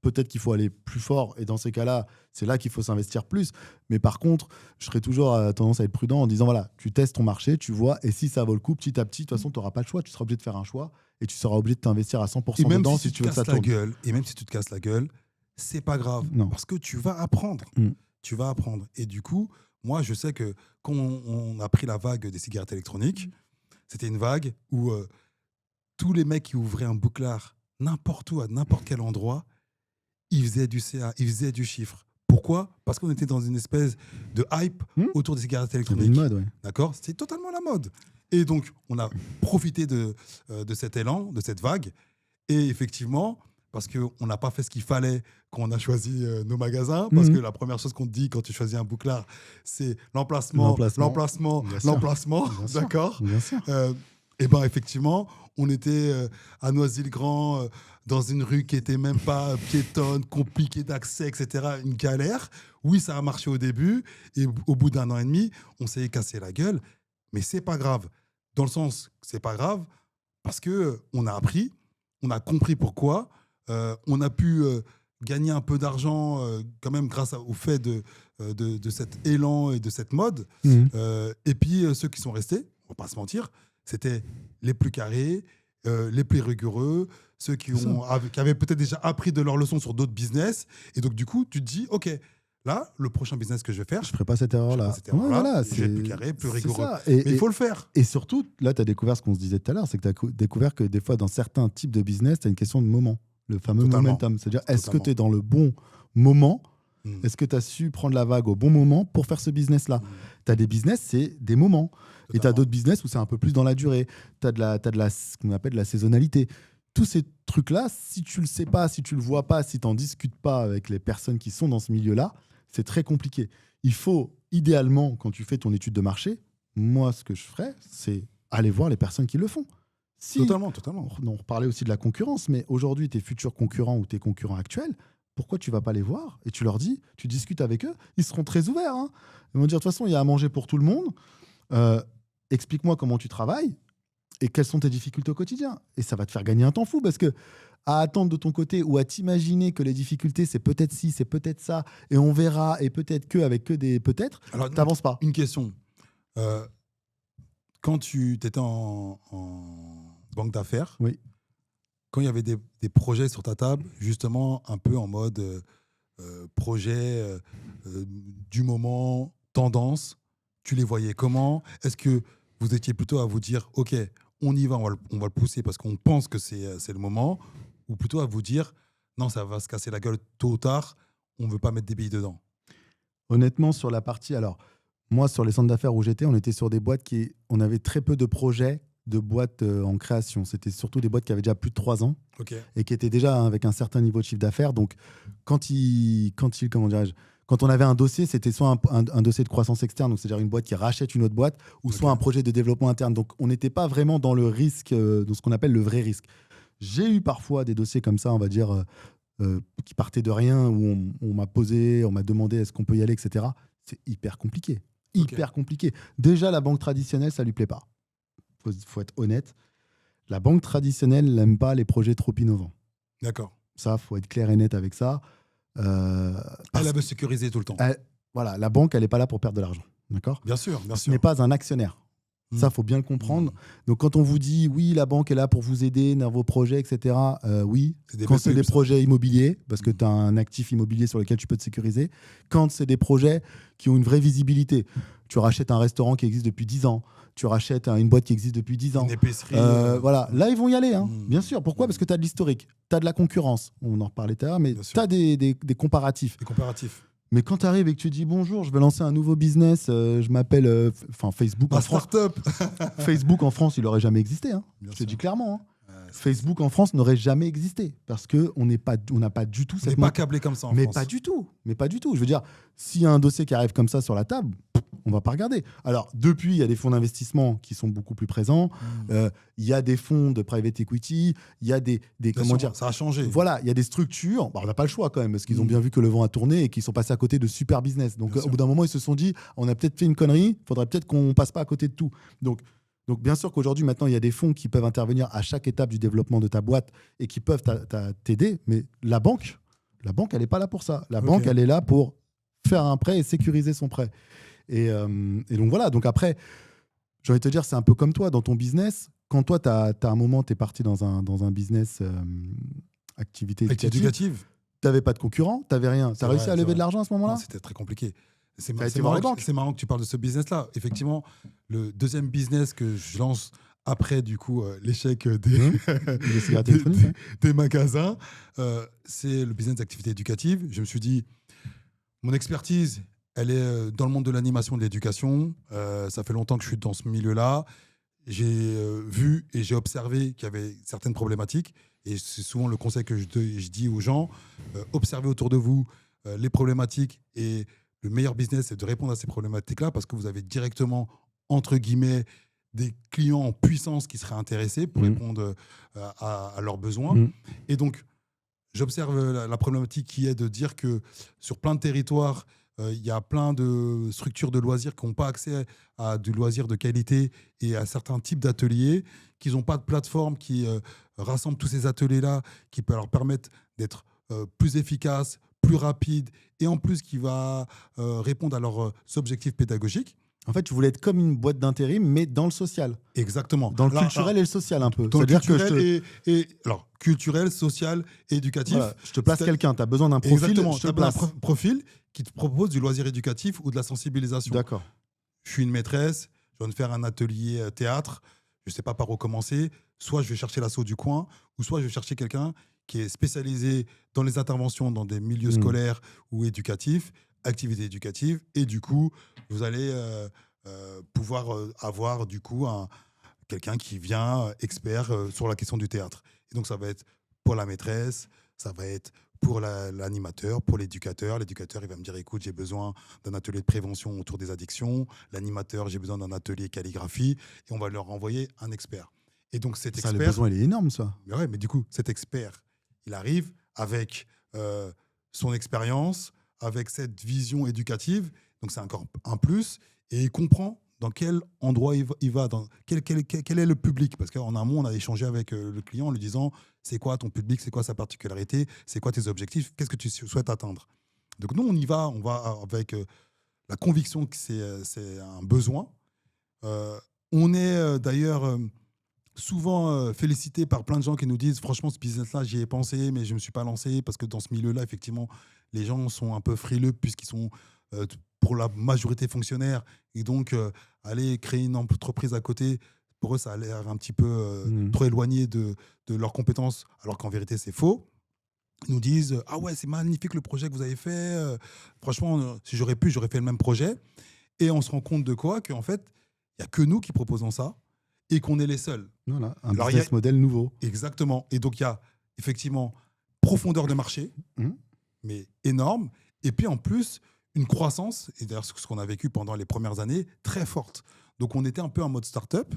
Peut-être qu'il faut aller plus fort, et dans ces cas-là, c'est là qu'il faut s'investir plus. Mais par contre, je serais toujours tendance à être prudent en disant, voilà, tu testes ton marché, tu vois, et si ça vaut le coup, petit à petit, de toute façon, tu n'auras pas le choix, tu seras obligé de faire un choix, et tu seras obligé de t'investir à 100% dedans si tu veux que ça tourne.
Et même si tu te casses la gueule, c'est pas grave, parce que tu vas apprendre. Tu vas apprendre. Et du coup, moi, je sais que quand on a pris la vague des cigarettes électroniques, c'était une vague où tous les mecs qui ouvraient un bouclard n'importe où, à n'importe quel endroit, ils faisaient du CA, ils faisaient du chiffre. Pourquoi ? Parce qu'on était dans une espèce de hype autour des cigarettes électroniques.
C'était une mode, ouais.
D'accord ? C'était totalement la mode. Et donc, on a profité de cet élan, de cette vague. Et effectivement, parce qu'on n'a pas fait ce qu'il fallait quand on a choisi nos magasins, parce que la première chose qu'on te dit quand tu choisis un bouclard, c'est l'emplacement. D'accord ?
Bien sûr.
Et bien, effectivement, on était à Noisy-le-Grand, dans une rue qui n'était même pas piétonne, compliquée d'accès, etc. Une galère. Oui, ça a marché au début. Et au bout d'1 an et demi, on s'est cassé la gueule. Mais c'est pas grave. Dans le sens, c'est pas grave parce qu'on a appris, on a compris pourquoi. On a pu gagner un peu d'argent quand même grâce au fait de cet élan et de cette mode. Et puis, ceux qui sont restés, on va pas se mentir, C'était les plus carrés, les plus rigoureux, ceux qui avaient peut-être déjà appris de leurs leçons sur d'autres business. Et donc, du coup, tu te dis, OK, là, le prochain business que je vais faire,
Je ferai pas cette erreur-là.
je vais
c'est
plus carré, plus
c'est
rigoureux.
ça.
Mais il faut le faire.
Et surtout, là, tu as découvert ce qu'on se disait tout à l'heure, c'est que tu as découvert que des fois, dans certains types de business, tu as une question de moment, le fameux
Totalement.
momentum. C'est-à-dire, est-ce que
Totalement.
tu es dans le bon moment?
Mm.
Est-ce que tu as su prendre la vague au bon moment pour faire ce business-là? Tu as des business, c'est des moments. Et tu as
Totalement.
d'autres business où c'est un peu plus dans la durée. Tu as ce qu'on appelle de la saisonnalité. Tous ces trucs-là, si tu le sais pas, si tu le vois pas, si tu n'en discutes pas avec les personnes qui sont dans ce milieu-là, c'est très compliqué. Il faut, idéalement, quand tu fais ton étude de marché, moi, ce que je ferais, c'est aller voir les personnes qui le font. Si,
Totalement.
on reparlait aussi de la concurrence, mais aujourd'hui, tes futurs concurrents ou tes concurrents actuels, pourquoi tu vas pas les voir et tu leur dis, tu discutes avec eux, ils seront très ouverts. Hein. Ils vont dire, de toute façon, il y a à manger pour tout le monde. Explique-moi comment tu travailles et quelles sont tes difficultés au quotidien. Et ça va te faire gagner un temps fou parce que à attendre de ton côté ou à t'imaginer que les difficultés, c'est peut-être ci, c'est peut-être ça, et on verra, et peut-être que avec que des peut-être,
Alors,
t'avances pas.
une question. Quand tu étais en banque d'affaires,
Oui.
quand il y avait des projets sur ta table, justement, un peu en mode projet du moment, tendance, tu les voyais comment? Est-ce que vous étiez plutôt à vous dire, OK, on y va, on va le pousser parce qu'on pense que c'est le moment, ou plutôt à vous dire, non, ça va se casser la gueule tôt ou tard, on ne veut pas mettre des billes dedans?
Honnêtement, sur la partie, alors, moi, sur les centres d'affaires où j'étais, on était sur des boîtes on avait très peu de projets de boîtes en création. C'était surtout des boîtes qui avaient déjà plus de 3 ans
OK.
et qui étaient déjà avec un certain niveau de chiffre d'affaires. Donc, quand on avait un dossier, c'était soit un dossier de croissance externe, donc c'est-à-dire une boîte qui rachète une autre boîte, ou soit
Ok.
un projet de développement interne. Donc, on n'était pas vraiment dans le risque, dans ce qu'on appelle le vrai risque. J'ai eu parfois des dossiers comme ça, on va dire, qui partaient de rien, où on m'a posé, on m'a demandé est-ce qu'on peut y aller, etc. C'est hyper compliqué.
Ok.
Hyper compliqué. Déjà, la banque traditionnelle, ça lui plaît pas. Faut être honnête. La banque traditionnelle n'aime pas les projets trop innovants.
D'accord.
Ça, faut être clair et net avec ça.
Elle veut sécuriser tout le temps.
Voilà, la banque, elle n'est pas là pour perdre de l'argent. D'accord ?
Bien sûr, bien
Ce
sûr.
n'est pas un actionnaire. Ça, faut bien le comprendre. Donc, quand on vous dit, oui, la banque est là pour vous aider dans vos projets, etc., oui.
C'est des
Quand
BPM,
c'est des
ça.
projets immobiliers, parce que tu as un actif immobilier sur lequel tu peux te sécuriser. Quand c'est des projets qui ont une vraie visibilité. Tu rachètes un restaurant qui existe depuis 10 ans. Tu rachètes une boîte qui existe depuis 10 ans.
Une épicerie.
Voilà, là, ils vont y aller, hein.
Mm.
Bien sûr. Pourquoi ? Parce que tu as de l'historique, tu as de la concurrence. On en reparlait tout à l'heure, mais
Bien sûr.
tu as des comparatifs.
Des comparatifs.
Mais quand tu arrives et que tu dis bonjour, je vais lancer un nouveau business, je m'appelle Facebook
La
en France.
start-up.
Facebook en France, il n'aurait jamais existé. Hein.
Bien
Je te
sûr.
dis clairement. Hein. Facebook en France n'aurait jamais existé parce qu'on n'a pas du tout
On n'est
cette
pas câblé comme ça en
mais
France.
pas du tout. Mais pas du tout. Je veux dire, s'il y a un dossier qui arrive comme ça sur la table, on va pas regarder. Alors, depuis, il y a des fonds d'investissement qui sont beaucoup plus présents. Il y a des fonds de private equity. Il y a des
Bien
comment
sûr,
dire.
ça a changé.
Voilà, il y a des structures. Bah, on n'a pas le choix quand même parce qu'ils ont bien vu que le vent a tourné et qu'ils sont passés à côté de super business. Donc,
Bien
au
sûr.
bout d'un moment, ils se sont dit, on a peut-être fait une connerie. Il faudrait peut-être qu'on passe pas à côté de tout. Donc, bien sûr qu'aujourd'hui, maintenant, il y a des fonds qui peuvent intervenir à chaque étape du développement de ta boîte et qui peuvent t'aider. Mais la banque, elle n'est pas là pour ça. La banque, elle est là pour faire un prêt et sécuriser son prêt. Et donc, voilà. Donc, après, j'ai envie de te dire, c'est un peu comme toi dans ton business. Quand toi, tu as un moment, tu es parti dans un business activité éducative, tu n'avais pas de concurrent, tu n'avais rien. Tu as réussi à lever de l'argent à ce moment-là ?
Non, c'était très compliqué. C'est
T'as été voir les
marrant,
banques.
c'est marrant que tu parles de ce business-là. Effectivement, le deuxième business que je lance après du coup l'échec
Les cigarettes électroniques, ouais.
des magasins, c'est le business d'activité éducative. Je me suis dit, mon expertise, elle est dans le monde de l'animation et de l'éducation. Ça fait longtemps que je suis dans ce milieu-là. J'ai vu et j'ai observé qu'il y avait certaines problématiques. Et c'est souvent le conseil que je dis aux gens. Observez autour de vous les problématiques et le meilleur business, c'est de répondre à ces problématiques-là parce que vous avez directement, entre guillemets, des clients en puissance qui seraient intéressés pour répondre à leurs besoins. Et donc, j'observe la problématique qui est de dire que sur plein de territoires, il y a plein de structures de loisirs qui n'ont pas accès à du loisir de qualité et à certains types d'ateliers, qui n'ont pas de plateforme qui rassemble tous ces ateliers-là, qui peut leur permettre d'être plus efficaces, plus rapides, et en plus qui va répondre à leurs objectifs pédagogiques.
En fait, tu voulais être comme une boîte d'intérim, mais dans le social.
Exactement.
Dans le culturel et le social, un peu.
Dans le
C'est-à-dire que
culturel alors, culturel, social et éducatif.
voilà, je te place quelqu'un, tu as besoin d'un profil,
Exactement.
je te
Tu as
place.
un profil qui te propose du loisir éducatif ou de la sensibilisation.
D'accord.
Je suis une maîtresse, je viens de faire un atelier théâtre, je ne sais pas par où commencer. Soit je vais chercher l'asso du coin, ou soit je vais chercher quelqu'un qui est spécialisé dans les interventions dans des milieux scolaires ou éducatifs, activités éducatives, et du coup, vous allez pouvoir avoir du coup quelqu'un qui vient expert sur la question du théâtre. Et donc ça va être pour la maîtresse, ça va être pour l'animateur, pour l'éducateur. L'éducateur, il va me dire, écoute, j'ai besoin d'un atelier de prévention autour des addictions. L'animateur, j'ai besoin d'un atelier calligraphie. Et on va leur envoyer un expert. Et donc cet
Ça,
expert...
le besoin, il est énorme, ça.
Mais ouais, mais du coup, cet expert, il arrive avec son expérience, avec cette vision éducative. Donc c'est encore un plus. Et il comprend dans quel endroit il va, dans quel est le public. Parce qu'en amont, on a échangé avec le client en lui disant, c'est quoi ton public, c'est quoi sa particularité, c'est quoi tes objectifs, qu'est-ce que tu souhaites atteindre. Donc nous, on va avec la conviction que c'est un besoin. On est d'ailleurs souvent félicité par plein de gens qui nous disent, franchement, ce business-là, j'y ai pensé, mais je ne me suis pas lancé, parce que dans ce milieu-là, effectivement, les gens sont un peu frileux, puisqu'ils sont pour la majorité fonctionnaires, et donc aller créer une entreprise à côté, pour eux, ça a l'air un petit peu trop éloigné de leurs compétences, alors qu'en vérité, c'est faux. Ils nous disent, ah ouais, c'est magnifique le projet que vous avez fait, franchement, si j'aurais pu, j'aurais fait le même projet. Et on se rend compte de quoi? Qu'en fait, il n'y a que nous qui proposons ça, et qu'on est les seuls.
Voilà, un business model nouveau.
Exactement. Et donc, il y a effectivement profondeur de marché, mais énorme. Et puis, en plus, une croissance, et d'ailleurs, ce qu'on a vécu pendant les premières années, très forte. Donc, on était un peu en mode start-up.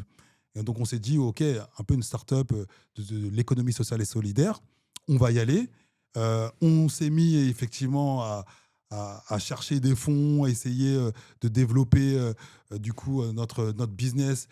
Et donc, on s'est dit, OK, un peu une start-up de l'économie sociale et solidaire. On va y aller. On s'est mis effectivement à chercher des fonds, à essayer de développer du coup notre business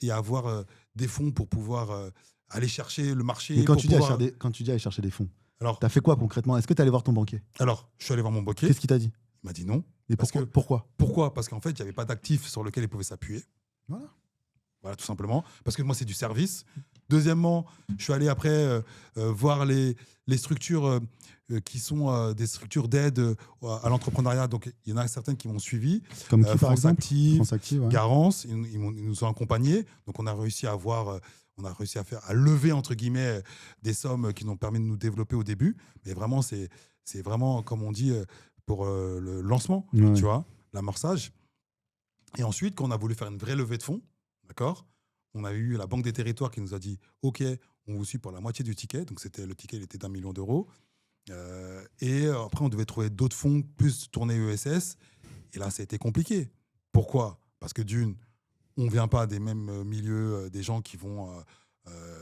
et avoir des fonds pour pouvoir aller chercher le marché.
Mais quand tu dis aller chercher des fonds, tu as fait quoi concrètement? Est-ce que tu es allé voir ton banquier?
Alors, je suis allé voir mon banquier.
Qu'est-ce qu'il t'a dit?
Il m'a dit non.
Et pourquoi?
Pourquoi? Parce qu'en fait, il n'y avait pas d'actifs sur lequel il pouvait s'appuyer. Voilà, tout simplement. Parce que moi, c'est du service. Deuxièmement, je suis allé après voir les structures qui sont des structures d'aide à l'entrepreneuriat. Donc, il y en a certaines qui m'ont suivi.
Comme qui, par exemple?
France Active,
ouais.
Garance, ils nous ont accompagnés. Donc, on a réussi à lever, entre guillemets, des sommes qui nous ont permis de nous développer au début. Mais vraiment, c'est vraiment, comme on dit, pour le lancement, tu vois, l'amorçage. Et ensuite, quand on a voulu faire une vraie levée de fonds, d'accord, on a eu la Banque des Territoires qui nous a dit « Ok, on vous suit pour la moitié du ticket ». Donc, le ticket il était d'1 million d'euros. Et après, on devait trouver d'autres fonds, plus tourner ESS. Et là, ça a été compliqué. Pourquoi? Parce que d'une, on ne vient pas des mêmes milieux, des gens qui vont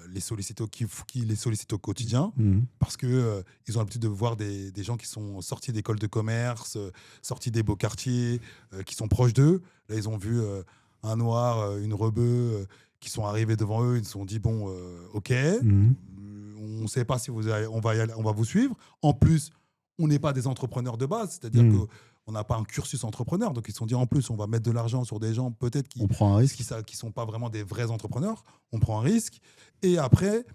les solliciter au quotidien. Parce qu'ils ont l'habitude de voir des gens qui sont sortis d'écoles de commerce, sortis des beaux quartiers, qui sont proches d'eux. Là, ils ont vu un noir, une rebeu qui sont arrivés devant eux. Ils se sont dit, bon, OK, on ne sait pas si on va vous suivre. En plus, on n'est pas des entrepreneurs de base, c'est-à-dire qu'on n'a pas un cursus entrepreneur. Donc, ils se sont dit, en plus, on va mettre de l'argent sur des gens peut-être qui ne sont pas vraiment des vrais entrepreneurs. On prend un risque. Et après,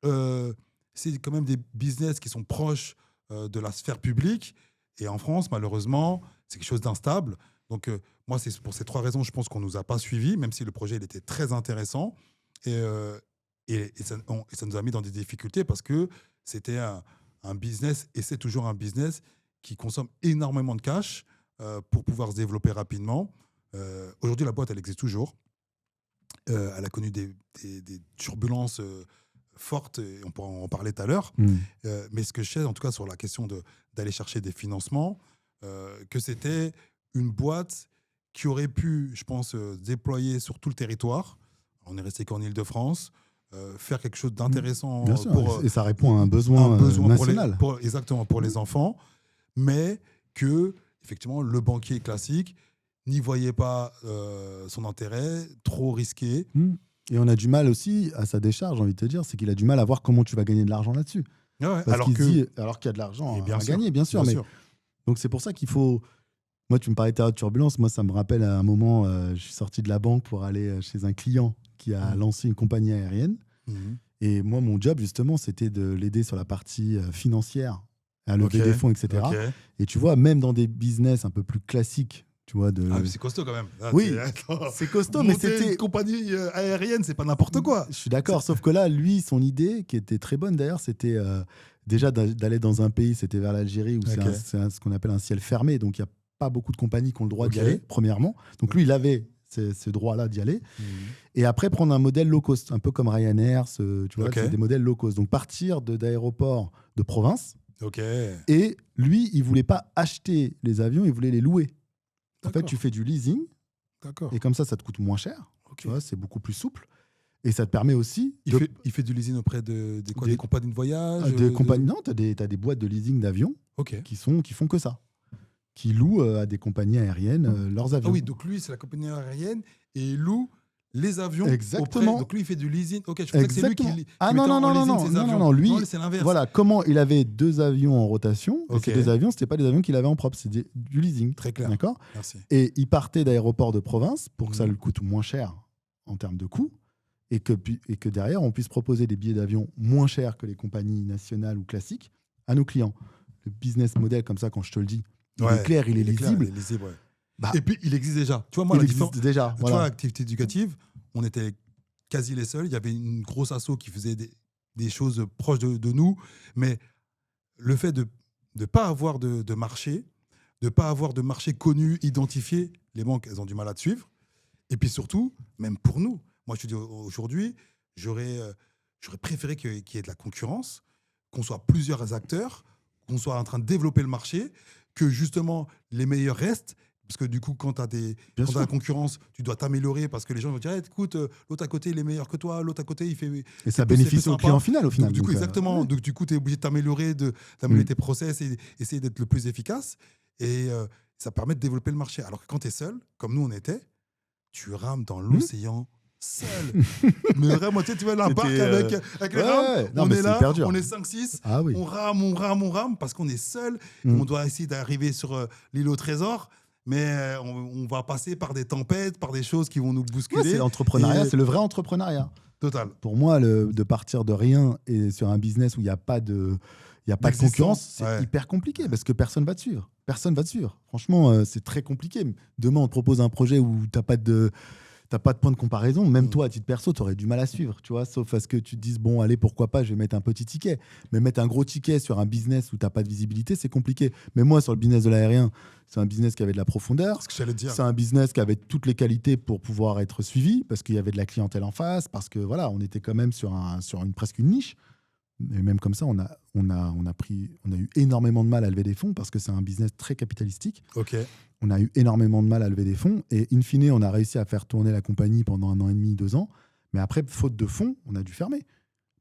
c'est quand même des business qui sont proches de la sphère publique. Et en France, malheureusement, c'est quelque chose d'instable. Donc, moi, c'est pour ces 3 raisons, je pense qu'on ne nous a pas suivis, même si le projet il était très intéressant. Et ça nous a mis dans des difficultés parce que c'était un business, et c'est toujours un business qui consomme énormément de cash pour pouvoir se développer rapidement. Aujourd'hui, la boîte, elle existe toujours. Elle a connu des turbulences fortes, et on pourra en parler tout à l'heure. Mais ce que je sais, en tout cas, sur la question d'aller chercher des financements, que c'était une boîte qui aurait pu, je pense, déployer sur tout le territoire. On est resté qu'en Île-de-France. Faire quelque chose d'intéressant
et ça répond à un besoin national.
Exactement, pour les enfants. Mais que, effectivement, le banquier classique n'y voyait pas son intérêt, trop risqué.
Et on a du mal aussi à sa décharge, j'ai envie de te dire, c'est qu'il a du mal à voir comment tu vas gagner de l'argent là-dessus.
Ouais,
alors qu'il y a de l'argent à gagner, bien sûr. Donc c'est pour ça qu'il faut Moi, tu me parlais de période de turbulence. Moi, ça me rappelle à un moment, je suis sorti de la banque pour aller chez un client qui a lancé une compagnie aérienne.
Mhm.
Et moi, mon job, justement, c'était de l'aider sur la partie financière, à lever des fonds, etc.
Ok.
Et tu vois, même dans des business un peu plus classiques, tu vois,
Ah, mais c'est costaud quand même. Là,
Oui,
attends.
c'est costaud, mais
Monter
c'était...
une compagnie aérienne, c'est pas n'importe quoi.
Je suis d'accord, sauf que là, lui, son idée, qui était très bonne d'ailleurs, c'était déjà d'aller dans un pays, c'était vers l'Algérie, où
Ok.
c'est ce qu'on appelle un ciel fermé, donc il n'y a pas beaucoup de compagnies qui ont le droit d'y
Ok.
aller, premièrement. Donc lui, il avait ce droit-là d'y aller.
Mhm.
Et après, prendre un modèle low cost, un peu comme Ryanair, tu vois,
Ok.
c'est des modèles low cost. Donc partir d'aéroports de province,
Ok.
et lui, il voulait pas acheter les avions, il voulait les louer. En fait,
D'accord.
tu fais du leasing,
D'accord.
et comme ça te coûte moins cher,
Ok.
tu vois, c'est beaucoup plus souple. Et ça te permet aussi
Il fait du leasing auprès des compagnies de voyage
compagnies. Non, tu as des boîtes de leasing d'avions
Ok.
qui font que ça. Qui louent à des compagnies aériennes leurs avions.
Ah oui, donc lui, c'est la compagnie aérienne et il loue les avions.
Exactement.
Donc lui, il fait du leasing. Ok, je pensais que c'est lui qui
Exactement.
mettait en leasing ses avions.
Non, lui,
c'est l'inverse.
voilà, comment il avait 2 avions en rotation, et
Ok.
ces 2 avions, c'était pas des avions qu'il avait en propre, c'était du leasing.
Très clair.
D'accord.
Merci.
Et il partait d'aéroports de province pour que ça
Mhm.
lui coûte moins cher en termes de coûts, et que derrière, on puisse proposer des billets d'avion moins chers que les compagnies nationales ou classiques à nos clients. Le business model, comme ça, quand je te le dis, il est clair, il est lisible.
Il est lisible, ouais.
Bah,
Et puis, il existe déjà. Tu vois, moi,
il
la
existe
différence.
déjà.
Tu vois,
Voilà.
activité éducative, on était quasi les seuls. Il y avait une grosse asso qui faisait des choses proches de nous. Mais le fait de ne pas avoir de marché, de ne pas avoir de marché connu, identifié, les banques, elles ont du mal à te suivre. Et puis surtout, même pour nous, moi, je te dis aujourd'hui, j'aurais préféré qu'il y ait de la concurrence, qu'on soit plusieurs acteurs, qu'on soit en train de développer le marché, que justement les meilleurs restent. Parce que du coup, quand tu as
Bien
la
sûr.
concurrence, tu dois t'améliorer parce que les gens vont dire hey, écoute, l'autre à côté, il est meilleur que toi, l'autre à côté, il fait.
Et
c'est
ça
plus- c'est
bénéficie
plus
au
sympa.
client final, au final.
Donc, du coup,
Donc,
exactement.
ouais.
Donc, du coup, tu es obligé de t'améliorer, d'améliorer
Mm.
tes process et essayer d'être le plus efficace. Et ça permet de développer le marché. Alors que quand tu es seul, comme nous on était, tu rames dans l'océan seul. Mais vraiment, tu vois, l'embarque
C'était,
avec les
ouais,
rames.
ouais. Non,
On
mais
est
c'est
là,
hyper dur.
on est 5-6.
Ah oui.
On rame parce qu'on est seul.
Mm.
On doit essayer d'arriver sur l'île au trésor. Mais on va passer par des tempêtes, par des choses qui vont nous
Ouais,
bousculer.
c'est l'entrepreneuriat,
Et-
c'est le vrai entrepreneuriat.
Total.
Pour moi, de partir de rien et sur un business où il n'y a pas de
D'existence,
concurrence, c'est
ouais.
hyper compliqué parce que personne va te suivre. Personne va te suivre. Franchement, c'est très compliqué. Demain, on te propose un projet où tu n'as pas de point de comparaison. Même
Mm.
toi, à titre perso, tu aurais du mal à suivre, tu vois, sauf à ce que tu te dises, bon, allez, pourquoi pas, je vais mettre un petit ticket. Mais mettre un gros ticket sur un business où tu n'as pas de visibilité, c'est compliqué. Mais moi, sur le business de l'aérien, c'est un business qui avait de la profondeur.
Ce que j'allais te dire.
C'est un business qui avait toutes les qualités pour pouvoir être suivi, parce qu'il y avait de la clientèle en face, parce que voilà, on était quand même sur presque une niche. Et même comme ça, on a eu énormément de mal à lever des fonds parce que c'est un business très capitalistique.
Ok.
On a eu énormément de mal à lever des fonds et in fine, on a réussi à faire tourner la compagnie pendant 1 an et demi, 2 ans. Mais après, faute de fonds, on a dû fermer.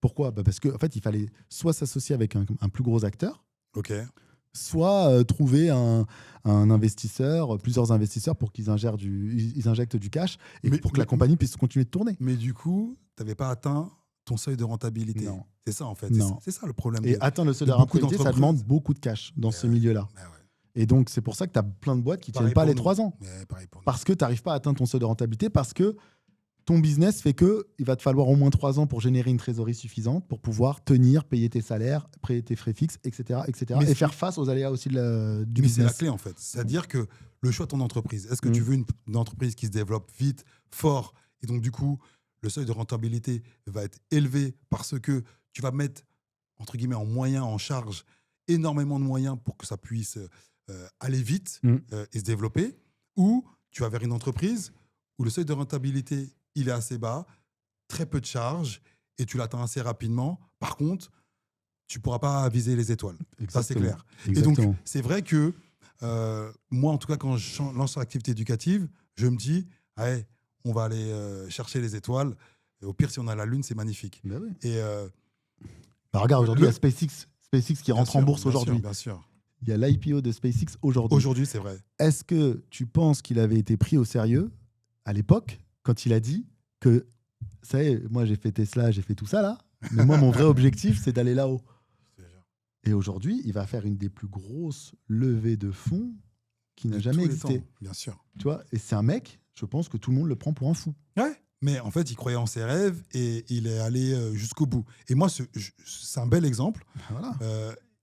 Pourquoi ? Parce qu'en fait, il fallait soit s'associer avec un plus gros acteur,
Ok.
soit trouver un investisseur, plusieurs investisseurs pour qu'ils injectent du cash et
Mais-
pour que la compagnie puisse continuer de tourner.
Mais du coup, tu n'avais pas atteint ton seuil de rentabilité.
Non.
C'est ça, en fait.
Non.
C'est ça le problème.
Et atteindre le seuil
de
de
beaucoup
rentabilité, ça
d'entreprises.
demande beaucoup de cash dans ce
Ouais.
milieu-là.
Ouais, ouais.
Et donc, c'est pour ça que tu as plein de boîtes qui ne
Pareil
tiennent pas
pour
les
nous.
3 ans.
Mais pareil pour nous.
Parce que tu n'arrives pas à atteindre ton seuil de rentabilité, parce que ton business fait qu'il va te falloir au moins 3 ans pour générer une trésorerie suffisante, pour pouvoir tenir, payer tes salaires, payer tes frais fixes, etc.
Mais
et
c'est-
faire face aux aléas aussi du
Mais c'est
business.
la clé, en fait. C'est-à-dire que le choix de ton entreprise, est-ce que
Mm.
tu veux une entreprise qui se développe vite, fort, et donc du coup, le seuil de rentabilité va être élevé parce que tu vas mettre, entre guillemets, en moyens, en charge, énormément de moyens pour que ça puisse aller vite
Mm.
et se développer, ou tu vas vers une entreprise où le seuil de rentabilité, il est assez bas, très peu de charges, et tu l'atteins assez rapidement. Par contre, tu ne pourras pas viser les étoiles. Ça, c'est
Exactement.
clair. Et
Exactement.
donc, c'est vrai que moi, en tout cas, quand je lance l'activité éducative, je me dis, allez, on va aller chercher les étoiles. Et au pire, si on a la Lune, c'est magnifique.
Bah oui.
Et
Bah regarde, aujourd'hui, il y a
Le-
SpaceX qui rentre en bourse aujourd'hui.
Bien sûr.
Il y a l'IPO de SpaceX aujourd'hui.
Aujourd'hui, c'est vrai.
Est-ce que tu penses qu'il avait été pris au sérieux à l'époque quand il a dit que, ça y est, moi j'ai fait Tesla, j'ai fait tout ça là, mais moi mon vrai objectif c'est d'aller là-haut. Et aujourd'hui, il va faire une des plus grosses levées de fonds qui n'a
De
jamais
tous les
existé.
temps, bien sûr.
Tu vois, et c'est un mec, je pense que tout le monde le prend pour un fou.
Ouais. Mais en fait, il croyait en ses rêves et il est allé jusqu'au bout. Et moi, c'est un bel exemple.
Voilà.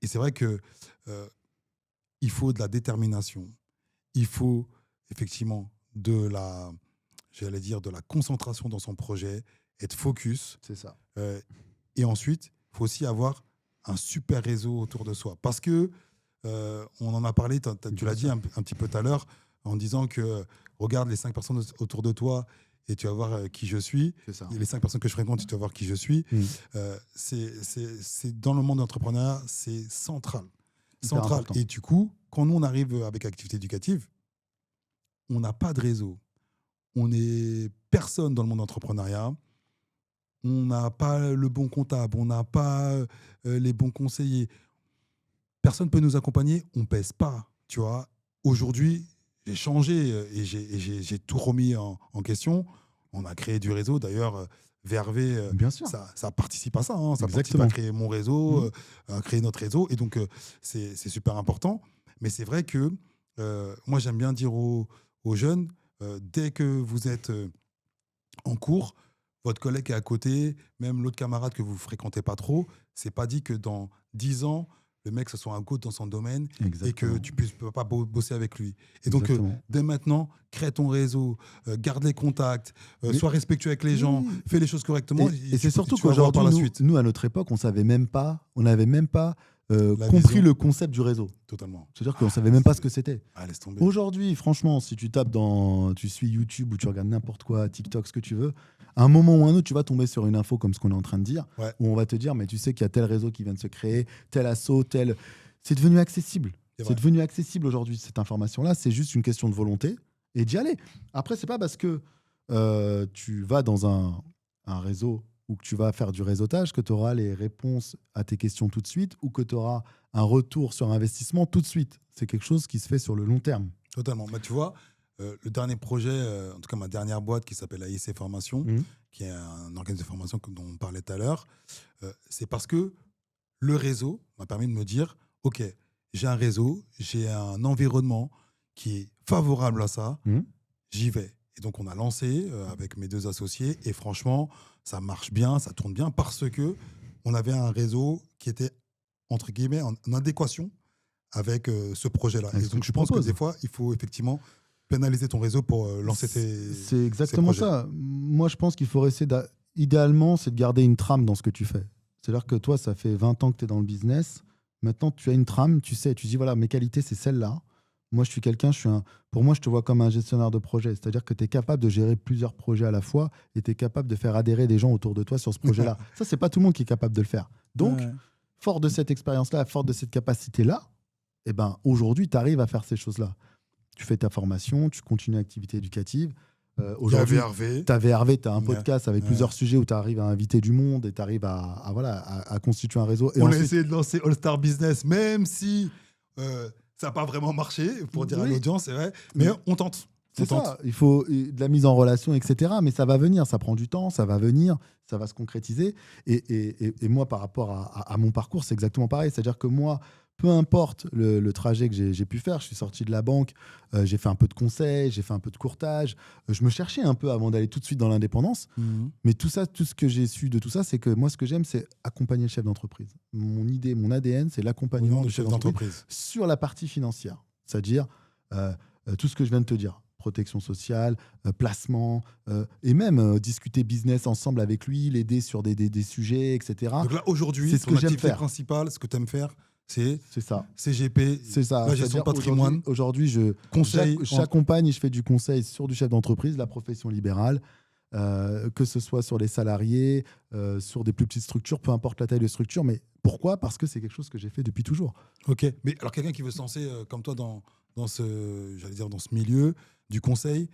Et c'est vrai que il faut de la détermination. Il faut effectivement j'allais dire, de la concentration dans son projet, être focus.
C'est ça.
Et ensuite, il faut aussi avoir un super réseau autour de soi. Parce que, on en a parlé, tu l'as dit un petit peu tout à l'heure, en disant que regarde les 5 personnes autour de toi et tu vas voir qui je suis.
C'est ça.
Et les 5 personnes que je fréquente, tu vas voir qui je suis. C'est dans le monde de l'entrepreneuriat, c'est central.
Important.
Et du coup, quand nous, on arrive avec activité éducative, on n'a pas de réseau. On n'est personne dans le monde d'entrepreneuriat. On n'a pas le bon comptable. On n'a pas les bons conseillers. Personne ne peut nous accompagner. On ne pèse pas. Tu vois. Aujourd'hui, j'ai changé et j'ai tout remis en question. On a créé du réseau. D'ailleurs, VRV,
Bien sûr.
ça participe à ça. Hein. Ça participe
Exactement.
à créer mon réseau, à créer notre réseau. Et donc, c'est super important. Mais c'est vrai que moi, j'aime bien dire aux jeunes, dès que vous êtes en cours, votre collègue qui est à côté, même l'autre camarade que vous ne fréquentez pas trop, c'est pas dit que dans 10 ans, le mec, ce soit un coach dans son domaine et que tu ne peux pas bosser avec lui. Et donc, dès maintenant, crée ton réseau, garde les contacts, sois respectueux avec les gens, fais les choses correctement.
Et c'est surtout qu'aujourd'hui, nous, à notre époque, on n'avait même pas compris le concept du réseau.
Totalement.
C'est-à-dire qu'on ne savait même pas ce que c'était.
Laisse tomber.
Aujourd'hui, franchement, si tu tapes tu suis YouTube ou tu regardes n'importe quoi, TikTok, ce que tu veux, à un moment ou un autre, tu vas tomber sur une info comme ce qu'on est en train de dire, où on va te dire, mais tu sais qu'il y a tel réseau qui vient de se créer, tel assaut, tel... C'est devenu accessible. C'est devenu accessible aujourd'hui, cette information-là. C'est juste une question de volonté et d'y aller. Après, c'est pas parce que tu vas dans un réseau ou que tu vas faire du réseautage que tu auras les réponses à tes questions tout de suite ou que tu auras un retour sur investissement tout de suite. C'est quelque chose qui se fait sur le long terme.
Totalement. Bah, tu vois, le dernier projet, en tout cas ma dernière boîte qui s'appelle AIC Formation, qui est un organisme de formation dont on parlait tout à l'heure, c'est parce que le réseau m'a permis de me dire, OK, j'ai un réseau, j'ai un environnement qui est favorable à ça, j'y vais. Et donc on a lancé avec mes 2 associés et franchement, ça marche bien, ça tourne bien parce que on avait un réseau qui était, entre guillemets, en adéquation avec ce projet-là. Et donc je pense que des fois, il faut effectivement pénaliser ton réseau pour lancer tes
C'est exactement ça. Moi, je pense qu'il faut essayer idéalement, c'est de garder une trame dans ce que tu fais. C'est-à-dire que toi, ça fait 20 ans que tu es dans le business. Maintenant, tu as une trame, tu sais, tu dis, voilà, mes qualités, c'est celle-là. Moi, je suis quelqu'un, pour moi, je te vois comme un gestionnaire de projet. C'est-à-dire que tu es capable de gérer plusieurs projets à la fois et tu es capable de faire adhérer des gens autour de toi sur ce projet-là. Ça, c'est pas tout le monde qui est capable de le faire. Donc, fort de cette expérience-là, fort de cette capacité-là, eh ben, aujourd'hui, tu arrives à faire ces choses-là. Tu fais ta formation, tu continues l'activité éducative. Aujourd'hui, tu as VRV, tu as un podcast avec plusieurs sujets où tu arrives à inviter du monde et tu arrives à constituer un réseau. Et
on a essayé de lancer All Star Business, même si ça n'a pas vraiment marché, pour dire à l'audience, c'est vrai, mais on tente.
C'est ça, il faut de la mise en relation, etc. Mais ça va venir, ça prend du temps, ça va venir, ça va se concrétiser. Et moi, par rapport à mon parcours, c'est exactement pareil. C'est-à-dire que moi, peu importe le trajet que j'ai pu faire, je suis sorti de la banque, j'ai fait un peu de conseil, j'ai fait un peu de courtage. Je me cherchais un peu avant d'aller tout de suite dans l'indépendance. Mais tout ça, tout ce que j'ai su de tout ça, c'est que moi, ce que j'aime, c'est accompagner le chef d'entreprise. Mon idée, mon ADN, c'est l'accompagnement du chef d'entreprise sur la partie financière. C'est-à-dire tout ce que je viens de te dire. Protection sociale, placement, et même discuter business ensemble avec lui, l'aider sur des sujets, etc.
Donc là, aujourd'hui, ton activité principale, ce que tu aimes faire, c'est ça. CGP,
c'est ça.
La gestion de patrimoine.
Aujourd'hui, j'accompagne et je fais du conseil sur du chef d'entreprise, la profession libérale, que ce soit sur les salariés, sur des plus petites structures, peu importe la taille de structure. Mais pourquoi ? Parce que c'est quelque chose que j'ai fait depuis toujours.
Ok. Mais alors, quelqu'un qui veut se lancer comme toi dans ce milieu du conseil,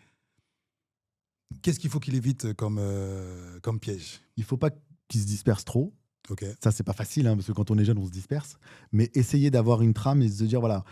qu'est-ce qu'il faut qu'il évite comme piège ?
Il ne faut pas qu'il se disperse trop.
Okay.
Ça, c'est pas facile, parce que quand on est jeune, on se disperse. Mais essayer d'avoir une trame et de se dire, voilà,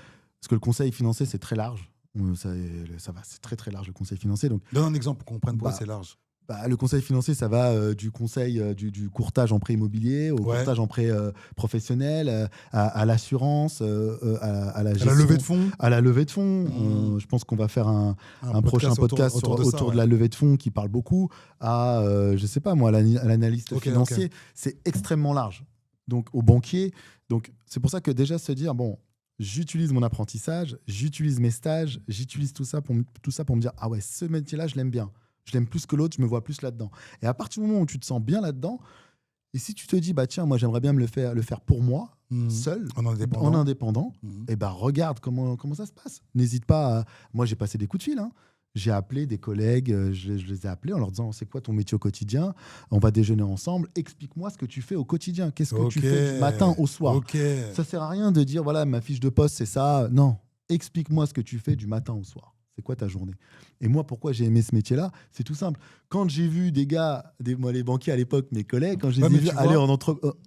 parce que le conseil financier, c'est très large. C'est très, très large, le conseil financier. Donc,
donne un exemple pour qu'on comprenne pourquoi c'est large.
Le conseil financier, ça va du conseil du courtage en prêt immobilier au courtage en prêt professionnel, à l'assurance, à la gestion,
la levée de fonds.
À la levée de fonds. Je pense qu'on va faire un prochain podcast autour de la levée de fonds qui parle beaucoup je sais pas moi, à l'analyste financier. C'est extrêmement large. Donc, au banquier. Donc, c'est pour ça que déjà se dire, bon, j'utilise mon apprentissage, j'utilise mes stages, j'utilise tout ça pour me dire, ah ouais, ce métier-là, je l'aime bien. Je l'aime plus que l'autre, je me vois plus là-dedans. Et à partir du moment où tu te sens bien là-dedans, et si tu te dis, bah tiens, moi j'aimerais bien le faire pour moi, seul, en indépendant, et regarde comment ça se passe. N'hésite pas à... Moi j'ai passé des coups de fil, hein. J'ai appelé des collègues, je les ai appelés en leur disant, c'est quoi ton métier au quotidien? On va déjeuner ensemble, explique-moi ce que tu fais au quotidien. Qu'est-ce que tu fais du matin au soir? Ça sert à rien de dire, voilà, ma fiche de poste c'est ça. Non, explique-moi ce que tu fais du matin au soir. C'est quoi ta journée? Et moi, pourquoi j'ai aimé ce métier-là? C'est tout simple. Quand j'ai vu des gars, moi, les banquiers à l'époque, mes collègues, quand je les ai vus aller en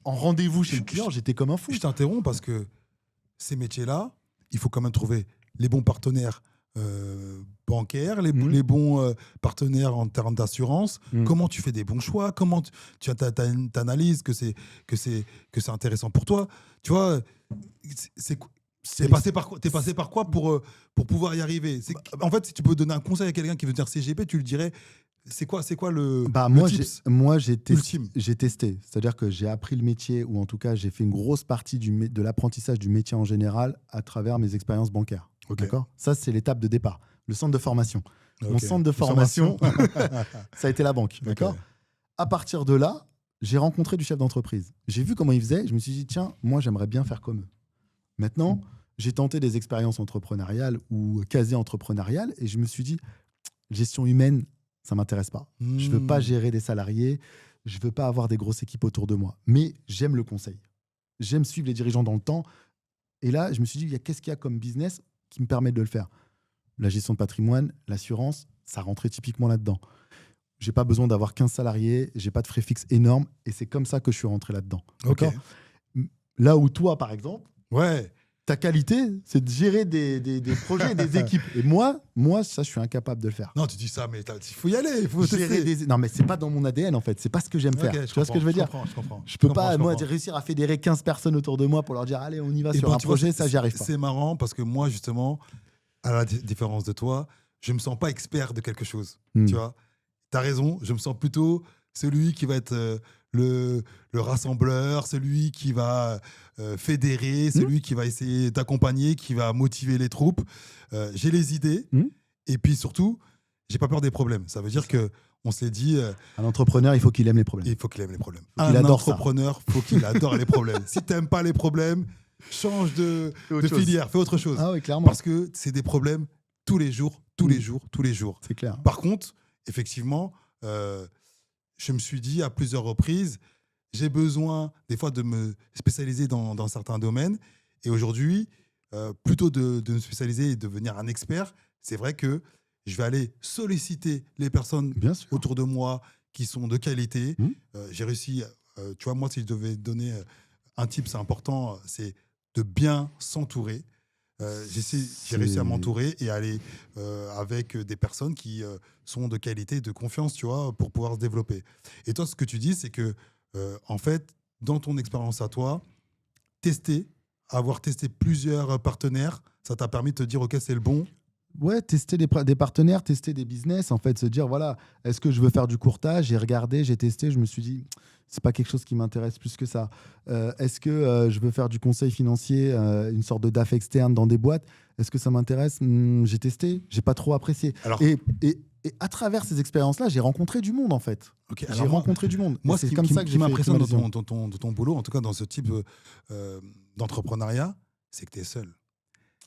rendez-vous chez le client, j'étais comme un fou.
Je t'interromps parce que ces métiers-là, il faut quand même trouver les bons partenaires bancaires, les bons partenaires en termes d'assurance. Comment tu fais des bons choix? Comment tu analyses que c'est intéressant pour toi? Tu vois, T'es passé par quoi pour pouvoir y arriver? En fait, si tu peux donner un conseil à quelqu'un qui veut dire CGP, tu lui dirais, c'est quoi le tips
moi, j'ai testé. C'est-à-dire que j'ai appris le métier, ou en tout cas, j'ai fait une grosse partie de l'apprentissage du métier en général à travers mes expériences bancaires. D'accord ? Ça, c'est l'étape de départ. Le centre de formation. Mon centre de formation, ça a été la banque. D'accord ? À partir de là, j'ai rencontré du chef d'entreprise. J'ai vu comment il faisait. Je me suis dit, tiens, moi, j'aimerais bien faire comme eux. Maintenant, j'ai tenté des expériences entrepreneuriales ou quasi-entrepreneuriales et je me suis dit, gestion humaine, ça ne m'intéresse pas. Je ne veux pas gérer des salariés, je ne veux pas avoir des grosses équipes autour de moi. Mais j'aime le conseil. J'aime suivre les dirigeants dans le temps. Et là, je me suis dit, qu'est-ce qu'il y a comme business qui me permet de le faire? La gestion de patrimoine, l'assurance, ça rentrait typiquement là-dedans. Je n'ai pas besoin d'avoir 15 salariés, je n'ai pas de frais fixes énormes et c'est comme ça que je suis rentré là-dedans.
Okay.
Là où toi, par exemple,
ouais.
Ta qualité, c'est de gérer des projets, des équipes. Et moi, ça, je suis incapable de le faire.
Non, tu dis ça, mais il faut y aller. Il faut
gérer non, mais c'est pas dans mon ADN, en fait. C'est pas ce que j'aime faire. Tu vois ce que je veux dire?
Je comprends.
Je peux pas, moi, réussir à fédérer 15 personnes autour de moi pour leur dire, allez, on y va sur un projet, ça, j'y arrive pas.
C'est marrant parce que moi, justement, à la différence de toi, je me sens pas expert de quelque chose. Tu vois? T'as raison, je me sens plutôt celui qui va être le rassembleur, celui qui va fédérer, celui qui va essayer d'accompagner, qui va motiver les troupes. J'ai les idées et puis surtout, j'ai pas peur des problèmes. Ça veut dire que on s'est dit...
un entrepreneur, il faut qu'il aime les problèmes.
Il faut qu'il aime les problèmes. Un entrepreneur, il faut qu'il adore les problèmes. Si tu n'aimes pas les problèmes, change de filière, fais autre chose.
Ah oui, clairement.
Parce que c'est des problèmes tous les jours.
C'est clair.
Par contre, effectivement... je me suis dit à plusieurs reprises, j'ai besoin des fois de me spécialiser dans certains domaines. Et aujourd'hui, plutôt de me spécialiser et de devenir un expert, c'est vrai que je vais aller solliciter les personnes autour de moi qui sont de qualité. J'ai réussi, tu vois, moi, si je devais donner un tip, c'est important, c'est de bien s'entourer. J'ai réussi à m'entourer et aller avec des personnes qui sont de qualité, de confiance, tu vois, pour pouvoir se développer. Et toi, ce que tu dis, c'est que, en fait, dans ton expérience à toi, avoir testé plusieurs partenaires, ça t'a permis de te dire, OK, c'est le bon.
Ouais, tester des partenaires, tester des business, en fait, se dire, voilà, est-ce que je veux faire du courtage? J'ai regardé, j'ai testé, je me suis dit, c'est pas quelque chose qui m'intéresse plus que ça. Est-ce que je veux faire du conseil financier, une sorte de DAF externe dans des boîtes? Est-ce que ça m'intéresse? J'ai testé, j'ai pas trop apprécié. Alors, et à travers ces expériences-là, j'ai rencontré du monde, en fait. J'ai rencontré du monde.
Moi, c'est comme ça que j'ai m'impressionne dans ton boulot, en tout cas dans ce type d'entrepreneuriat, c'est que tu es seul.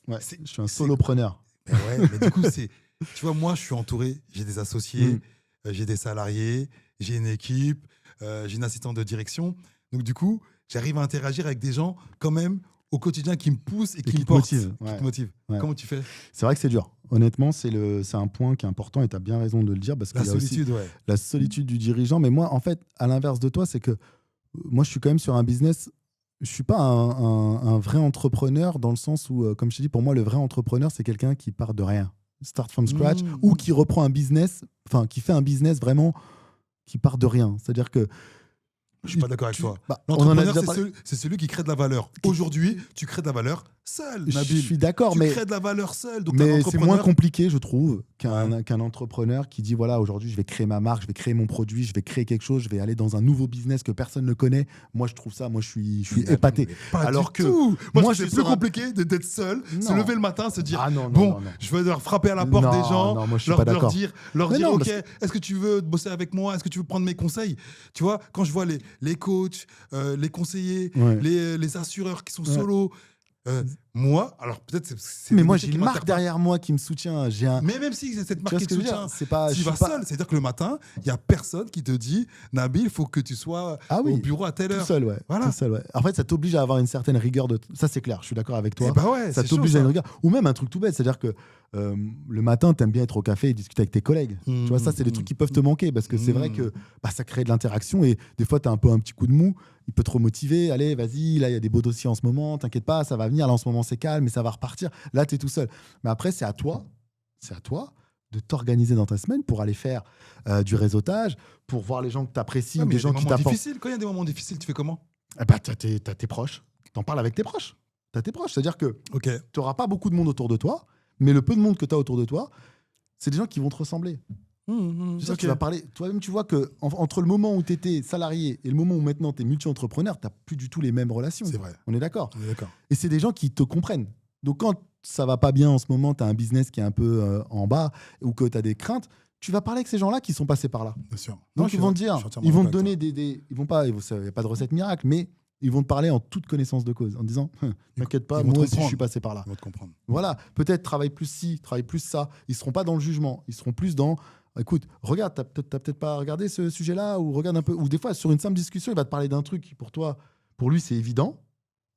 Ouais, je suis un solopreneur.
Mais du coup, tu vois, moi, je suis entouré, j'ai des associés, j'ai des salariés, j'ai une équipe, j'ai une assistante de direction. Donc, du coup, j'arrive à interagir avec des gens quand même au quotidien qui me poussent et qui me portent. Qui te motivent. Ouais. Comment tu fais?
C'est vrai que c'est dur. Honnêtement, c'est un point qui est important et tu as bien raison de le dire parce qu'il y a aussi la solitude du dirigeant. Mais moi, en fait, à l'inverse de toi, c'est que moi, je suis quand même sur un business. Je ne suis pas un vrai entrepreneur dans le sens où, comme je t'ai dit, pour moi, le vrai entrepreneur, c'est quelqu'un qui part de rien, start from scratch, ou qui reprend un business, enfin, qui fait un business vraiment qui part de rien. C'est-à-dire que
Je suis pas d'accord avec toi.
On en a
L'entrepreneur,
déjà parlé.
c'est celui qui crée de la valeur. Aujourd'hui, tu crées de la valeur seul,
Je
Nabil.
suis d'accord,
Tu
mais
crées de la valeur seul. Donc, t'es un
mais c'est
entrepreneur.
moins compliqué, je trouve, qu'un entrepreneur qui dit voilà, aujourd'hui, je vais créer ma marque, je vais créer mon produit, je vais créer quelque chose, je vais aller dans un nouveau business que personne ne connaît. Moi, je trouve ça, moi, je suis épaté.
Mais pas
Alors
du
que
tout.
moi,
Moi,
je
c'est
suis
plus
sur un-
compliqué d'être seul, se
Non.
lever le matin, se dire
Ah non, non,
bon,
non, non.
je vais leur frapper à la porte
Non,
des gens,
non, moi, je suis
leur,
pas
leur
d'accord.
dire,
Mais non,
ok,
parce
est-ce que tu veux bosser avec moi, est-ce que tu veux prendre mes conseils? Tu vois, quand je vois les coachs, les conseillers,
Ouais.
les assureurs qui sont
Ouais.
solos, moi, alors peut-être c'est
Mais
des
moi,
métiers
j'ai
qui
une marque
m'interpellent.
derrière moi qui me soutient. J'ai un.
Mais même si c'est cette
Tu
marque
vois
qui
ce
te
que je veux
soutient,
dire? C'est pas.
tu
je
vas
suis pas
seul. C'est-à-dire que le matin, il n'y a personne qui te dit Nabil, il faut que tu sois
Ah oui,
au bureau à telle
tout
heure.
seul, ouais.
Voilà.
Tout seul, ouais. En fait, ça t'oblige à avoir une certaine rigueur de. Ça, c'est clair. Je suis d'accord avec toi.
Eh bah ouais,
Ça
c'est chaud,
t'oblige à
ça.
une rigueur. Ou même un truc tout bête, c'est-à-dire que le matin, t'aimes bien être au café et discuter avec tes collègues. Tu vois, ça, c'est des trucs qui peuvent te manquer parce que c'est vrai que ça crée de l'interaction et des fois, t'as un peu un petit coup de mou. Il peut te remotiver. Allez, vas-y, là, il y a des beaux dossiers en ce moment. T'inquiète pas, ça va venir. Là, en ce moment, c'est calme, mais ça va repartir. Là, t'es tout seul. Mais après, c'est à toi de t'organiser dans ta semaine pour aller faire du réseautage, pour voir les gens que t'apprécies,
Ouais, mais
des
il y a
gens qui
moments
t'apportent.
difficiles. Quand il y a des moments difficiles, tu fais comment?
Eh ben, t'as tes proches. T'en parles avec tes proches. T'as tes proches. C'est-à-dire que
Ok.
tu n'auras pas beaucoup de monde autour de toi, mais le peu de monde que tu as autour de toi, c'est des gens qui vont te ressembler. C'est-à-dire que tu vas parler. Toi-même, tu vois que entre le moment où tu étais salarié et le moment où maintenant tu es multi-entrepreneur, tu n'as plus du tout les mêmes relations.
C'est vrai.
On est d'accord.
On est d'accord.
Et c'est des gens qui te comprennent. Donc quand ça va pas bien en ce moment, tu as un business qui est un peu en bas ou que tu as des craintes, tu vas parler avec ces gens-là qui sont passés par là.
Bien sûr.
Donc
Non,
ils vont te
je
dire,
suis entièrement
ils vont te
d'accord avec
donner ils vont pas, il n'y a pas de recette miracle, mais ils vont te parler en toute connaissance de cause, en disant, t'inquiète pas,
ils vont te
moi aussi je
comprendre.
suis passé par là.
toi. Ils vont te comprendre.
Voilà, peut-être travaille plus ci, travaille plus ça. Ils seront pas dans le jugement, ils seront plus dans, écoute, regarde, t'as peut-être pas regardé ce sujet-là, ou regarde un peu, ou des fois sur une simple discussion, il va te parler d'un truc qui pour lui c'est évident,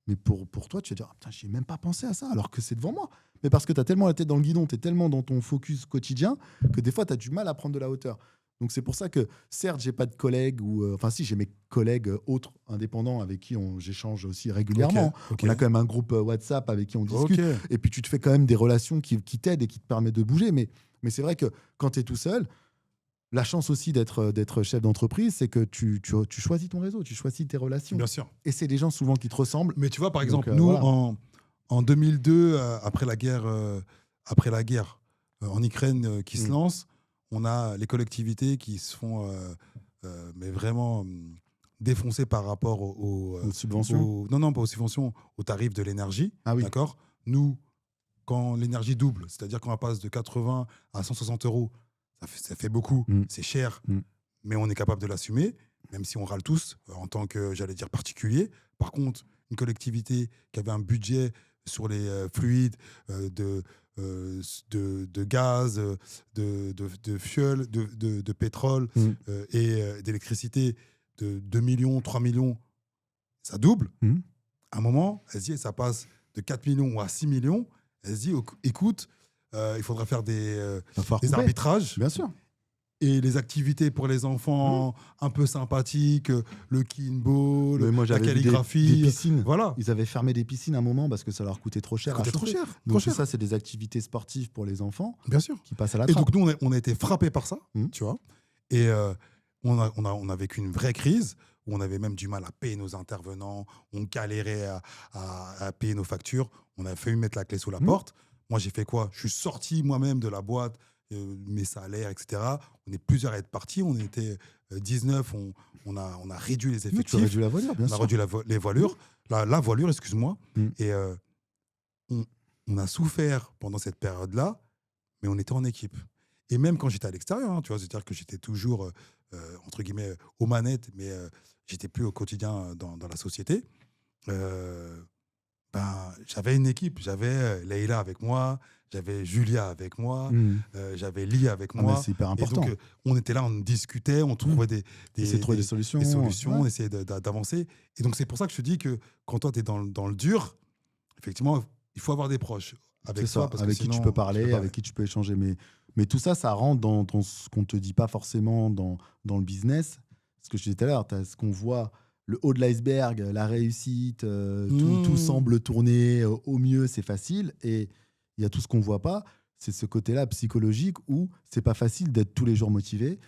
mais pour toi tu vas dire, ah, putain, j'y ai même pas pensé à ça, alors que c'est devant moi. Mais parce que tu as tellement la tête dans le guidon, tu es tellement dans ton focus quotidien, que des fois tu as du mal à prendre de la hauteur. Donc c'est pour ça que, certes, j'ai pas de collègues, enfin si, j'ai mes collègues autres indépendants avec qui j'échange aussi régulièrement.
Ok.
On a quand même un groupe WhatsApp avec qui on discute.
Ok.
Et puis tu te fais quand même des relations qui t'aident et qui te permettent de bouger. Mais c'est vrai que quand tu es tout seul, la chance aussi d'être chef d'entreprise, c'est que tu choisis ton réseau, tu choisis tes relations.
Bien sûr.
Et c'est des gens souvent qui te ressemblent.
Mais tu vois, par
Donc,
exemple, nous,
voilà.
en 2002, après la guerre en Ukraine qui se lance, on a les collectivités qui se font mais vraiment défoncer par rapport aux
subventions.
non, pas aux subventions, aux tarifs de l'énergie.
Ah oui.
D'accord. Nous, quand l'énergie double, c'est-à-dire qu'on passe de 80 à 160 euros, ça fait beaucoup, c'est cher, mais on est capable de l'assumer, même si on râle tous en tant que, j'allais dire, particulier. Par contre, une collectivité qui avait un budget sur les fluides de gaz, de fuel, de pétrole et d'électricité de 2 millions, 3 millions, ça double. À un moment, elle se dit, ça passe de 4 millions à 6 millions. Elle se dit, écoute, il faudra faire des arbitrages.
Bien sûr.
Et les activités pour les enfants un peu sympathiques, le kinball, la calligraphie.
Des piscines.
Voilà.
Ils avaient fermé des piscines à un moment parce que ça leur coûtait trop cher.
Ça coûtait trop cher.
Donc tout ça, c'est des activités sportives pour les enfants.
Bien sûr.
Qui passent à la
Et
trappe.
donc nous, on a été frappés par ça, tu vois. Et on a vécu une vraie crise où on avait même du mal à payer nos intervenants, on galérait à payer nos factures, on a failli mettre la clé sous la porte. Moi, j'ai fait quoi? Je suis sorti moi-même de la boîte, mes salaires, etc. On est plusieurs à être partis, on était 19, on a réduit les effectifs.
Tu as réduit la voilure, bien sûr.
On a réduit les voilures, la voilure, excuse-moi. Et on a souffert pendant cette période-là, mais on était en équipe. Et même quand j'étais à l'extérieur, tu vois, c'est-à-dire que j'étais toujours, entre guillemets, aux manettes, mais j'étais plus au quotidien dans la société. J'avais une équipe, j'avais Leïla avec moi, j'avais Julia avec moi, j'avais Lee avec moi.
C'est hyper important.
Et donc, on était là, on discutait, on trouvait des
solutions.
On essayait d'avancer. Et donc, c'est pour ça que je te dis que quand toi, tu es dans le dur, effectivement, il faut avoir des proches avec toi.
Avec qui tu peux parler, avec qui tu peux échanger. Mais tout ça, ça rentre dans ce qu'on ne te dit pas forcément dans le business. Ce que je disais tout à l'heure, tu as ce qu'on voit, le haut de l'iceberg, la réussite, tout semble tourner au mieux, c'est facile. Et il y a tout ce qu'on ne voit pas, c'est ce côté-là psychologique où c'est pas facile d'être tous les jours motivé,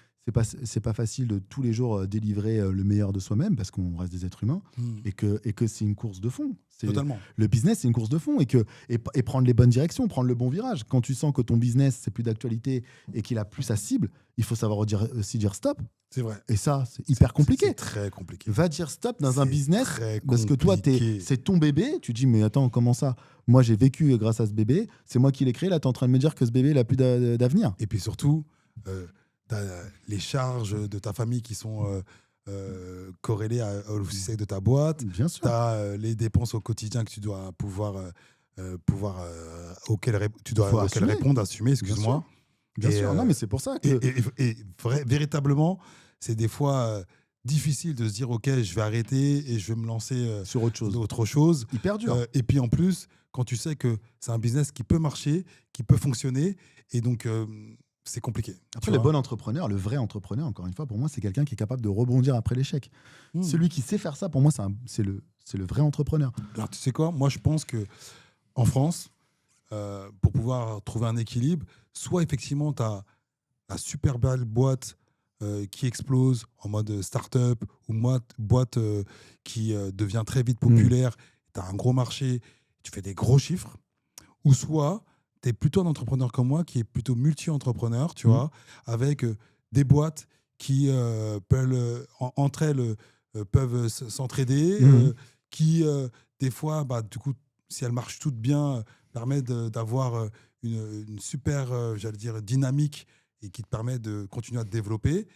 c'est pas facile de tous les jours délivrer le meilleur de soi-même parce qu'on reste des êtres humains et que c'est une course de fond.
Totalement.
Le business, c'est une course de fond et prendre les bonnes directions, prendre le bon virage. Quand tu sens que ton business, c'est plus d'actualité et qu'il a plus sa cible, il faut savoir aussi dire stop.
C'est vrai.
Et ça, c'est hyper compliqué.
C'est très compliqué.
Va dire stop dans un business parce
compliqué.
que toi, c'est ton bébé. Tu dis, mais attends, comment ça? Moi, j'ai vécu grâce à ce bébé. C'est moi qui l'ai créé. Là, tu es en train de me dire que ce bébé, il n'a plus d'avenir.
Et puis surtout, tu as les charges de ta famille qui sont corrélées au succès de ta boîte.
Bien sûr.
Tu as les dépenses au quotidien que tu dois auxquelles tu dois répondre, assumer, excuse-moi.
Bien sûr. Non, mais c'est pour ça que...
Véritablement, c'est des fois difficile de se dire, OK, je vais arrêter et je vais me lancer
sur
autre chose.
Hyper dur.
Et puis en plus, quand tu sais que c'est un business qui peut marcher, qui peut fonctionner, et donc c'est compliqué.
Après, le bon entrepreneur, le vrai entrepreneur, encore une fois, pour moi, c'est quelqu'un qui est capable de rebondir après l'échec. Celui qui sait faire ça, pour moi, c'est le vrai entrepreneur.
Alors, tu sais quoi? Moi, je pense qu'en France, pour pouvoir trouver un équilibre, soit effectivement, tu as la super belle boîte qui explose en mode start-up ou boîte qui devient très vite populaire, tu as un gros marché, tu fais des gros chiffres, ou soit tu es plutôt un entrepreneur comme moi qui est plutôt multi-entrepreneur, tu vois, avec des boîtes qui entre elles peuvent s'entraider, qui des fois, du coup, si elles marchent toutes bien, permettent d'avoir une super, j'allais dire, dynamique et qui te permet de continuer à te développer.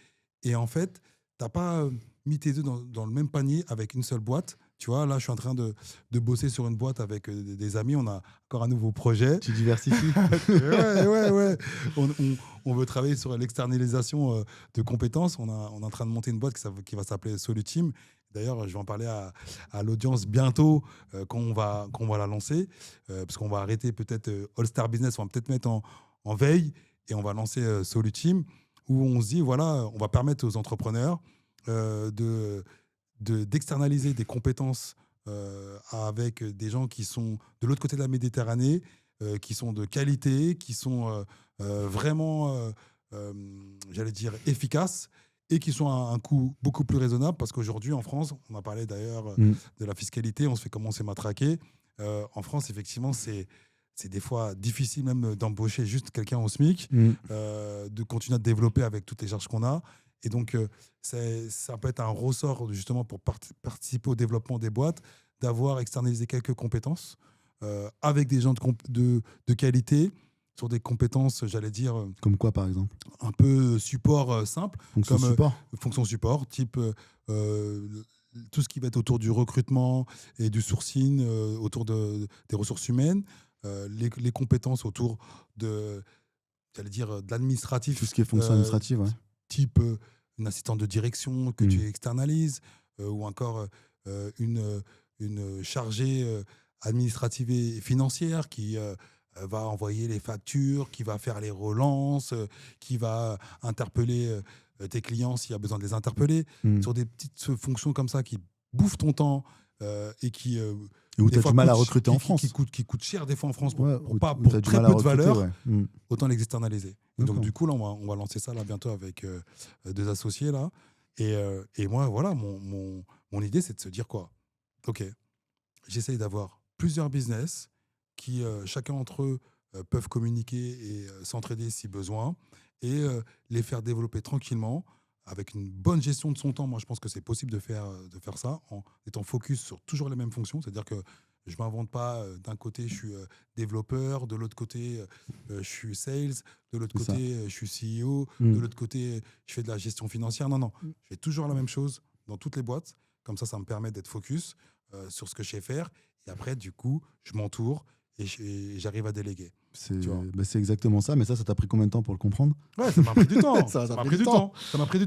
Et en fait, tu n'as pas mis tes œufs dans le même panier avec une seule boîte. Tu vois, là, je suis en train de bosser sur une boîte avec des amis. On a encore un nouveau projet.
Tu diversifies.
Ouais. On veut travailler sur l'externalisation de compétences. On est en train de monter une boîte qui va s'appeler Soluteam. D'ailleurs, je vais en parler à l'audience bientôt quand on va la lancer. Parce qu'on va arrêter peut-être All Star Business. On va peut-être mettre en veille et on va lancer Soluteam où on se dit, voilà, on va permettre aux entrepreneurs d'externaliser des compétences avec des gens qui sont de l'autre côté de la Méditerranée, qui sont de qualité, qui sont vraiment, j'allais dire, efficaces et qui sont à un coût beaucoup plus raisonnable parce qu'aujourd'hui, en France, on a parlé d'ailleurs de la fiscalité, on se fait commencer matraquer. En France, effectivement, c'est des fois difficile même d'embaucher juste quelqu'un au SMIC, de continuer à te développer avec toutes les charges qu'on a. Et donc, ça peut être un ressort justement pour participer au développement des boîtes, d'avoir externalisé quelques compétences avec des gens de qualité, sur des compétences, j'allais dire...
Comme quoi, par exemple?
Un peu support simple. Fonction support, type tout ce qui va être autour du recrutement et du sourcing, autour des ressources humaines, les compétences autour de l'administratif.
Tout ce qui est fonction administrative, ouais.
Type une assistante de direction que tu externalises, ou encore une chargée administrative et financière qui va envoyer les factures, qui va faire les relances, qui va interpeller tes clients s'il y a besoin de les interpeller, sur des petites fonctions comme ça qui bouffent ton temps et qui...
où tu as du mal à recruter en France.
Qui coûte cher des fois en France pour
très
peu de valeur, autant les externaliser. Et donc du coup, là, on va lancer ça là, bientôt avec deux associés. Là. Et moi, voilà, mon idée, c'est de se dire quoi? OK, j'essaye d'avoir plusieurs business qui, chacun d'entre eux, peuvent communiquer et s'entraider si besoin, et les faire développer tranquillement, avec une bonne gestion de son temps. Moi, je pense que c'est possible de faire ça en étant focus sur toujours les mêmes fonctions. C'est-à-dire que je ne m'invente pas. D'un côté, je suis développeur. De l'autre côté, je suis sales. De l'autre côté, je suis CEO. De l'autre côté, je fais de la gestion financière. Non. Je fais toujours la même chose dans toutes les boîtes. Comme ça me permet d'être focus sur ce que je sais faire. Et après, du coup, je m'entoure et j'arrive à déléguer.
C'est exactement ça, mais ça t'a pris combien de temps pour le comprendre?
Ouais, ça m'a pris du temps. Ça m'a pris du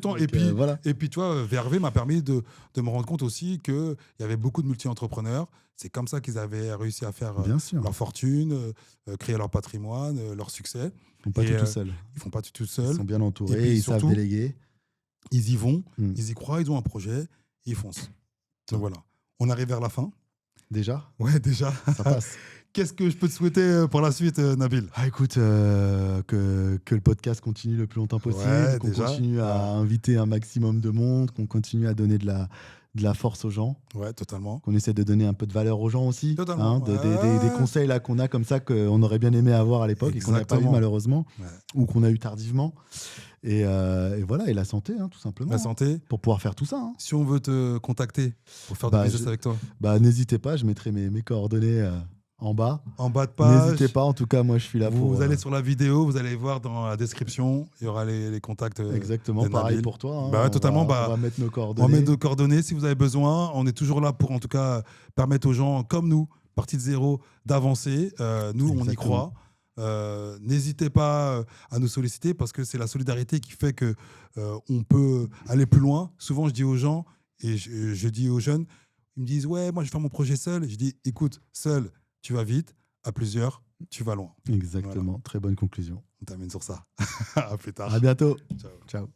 temps.
Donc,
et puis,
voilà.
Et puis, tu vois, VRV m'a permis de me rendre compte aussi qu'il y avait beaucoup de multi-entrepreneurs. C'est comme ça qu'ils avaient réussi à faire leur fortune, créer leur patrimoine, leur succès.
Ils font pas tout seuls.
Ils font pas tout seuls.
Ils sont bien entourés, ils savent déléguer.
Ils y vont, ils y croient, ils ont un projet, ils foncent. Donc voilà. On arrive vers la fin.
Déjà,
Ouais, déjà.
ça passe.
Qu'est-ce que je peux te souhaiter pour la suite, Nabil?
Ah, écoute, que le podcast continue le plus longtemps possible,
Ouais,
qu'on
déjà.
continue à inviter un maximum de monde, qu'on continue à donner de la force aux gens,
Ouais, totalement.
qu'on essaie de donner un peu de valeur aux gens aussi.
Totalement,
Des conseils là qu'on a comme ça, qu'on aurait bien aimé avoir à l'époque et qu'on n'a pas eu
Exactement.
malheureusement,
Ouais.
ou qu'on a eu tardivement. Et voilà, et la santé, tout simplement.
La santé.
Pour pouvoir faire tout ça.
Si on veut te contacter pour faire du
Bah,
business avec toi,
n'hésitez pas, je mettrai mes coordonnées en bas.
en bas de page.
N'hésitez pas, en tout cas, moi je suis là pour.
Vous allez sur la vidéo, vous allez voir dans la description, il y aura les contacts.
Exactement,
de
pareil
Nabil.
pour toi.
Bah ouais, totalement,
On
bah,
va mettre nos
On
coordonnées.
met nos coordonnées si vous avez besoin. On est toujours là pour, en tout cas, permettre aux gens comme nous, partis de zéro, d'avancer. Nous, on y
Exactement.
croit. N'hésitez pas à nous solliciter parce que c'est la solidarité qui fait que on peut aller plus loin. Souvent, je dis aux gens et je dis aux jeunes, ils me disent ouais, moi je vais faire mon projet seul. Je dis écoute, seul, tu vas vite. À plusieurs, tu vas loin.
Exactement, très bonne conclusion.
On termine sur ça. À plus tard.
À bientôt.
Ciao.
Ciao.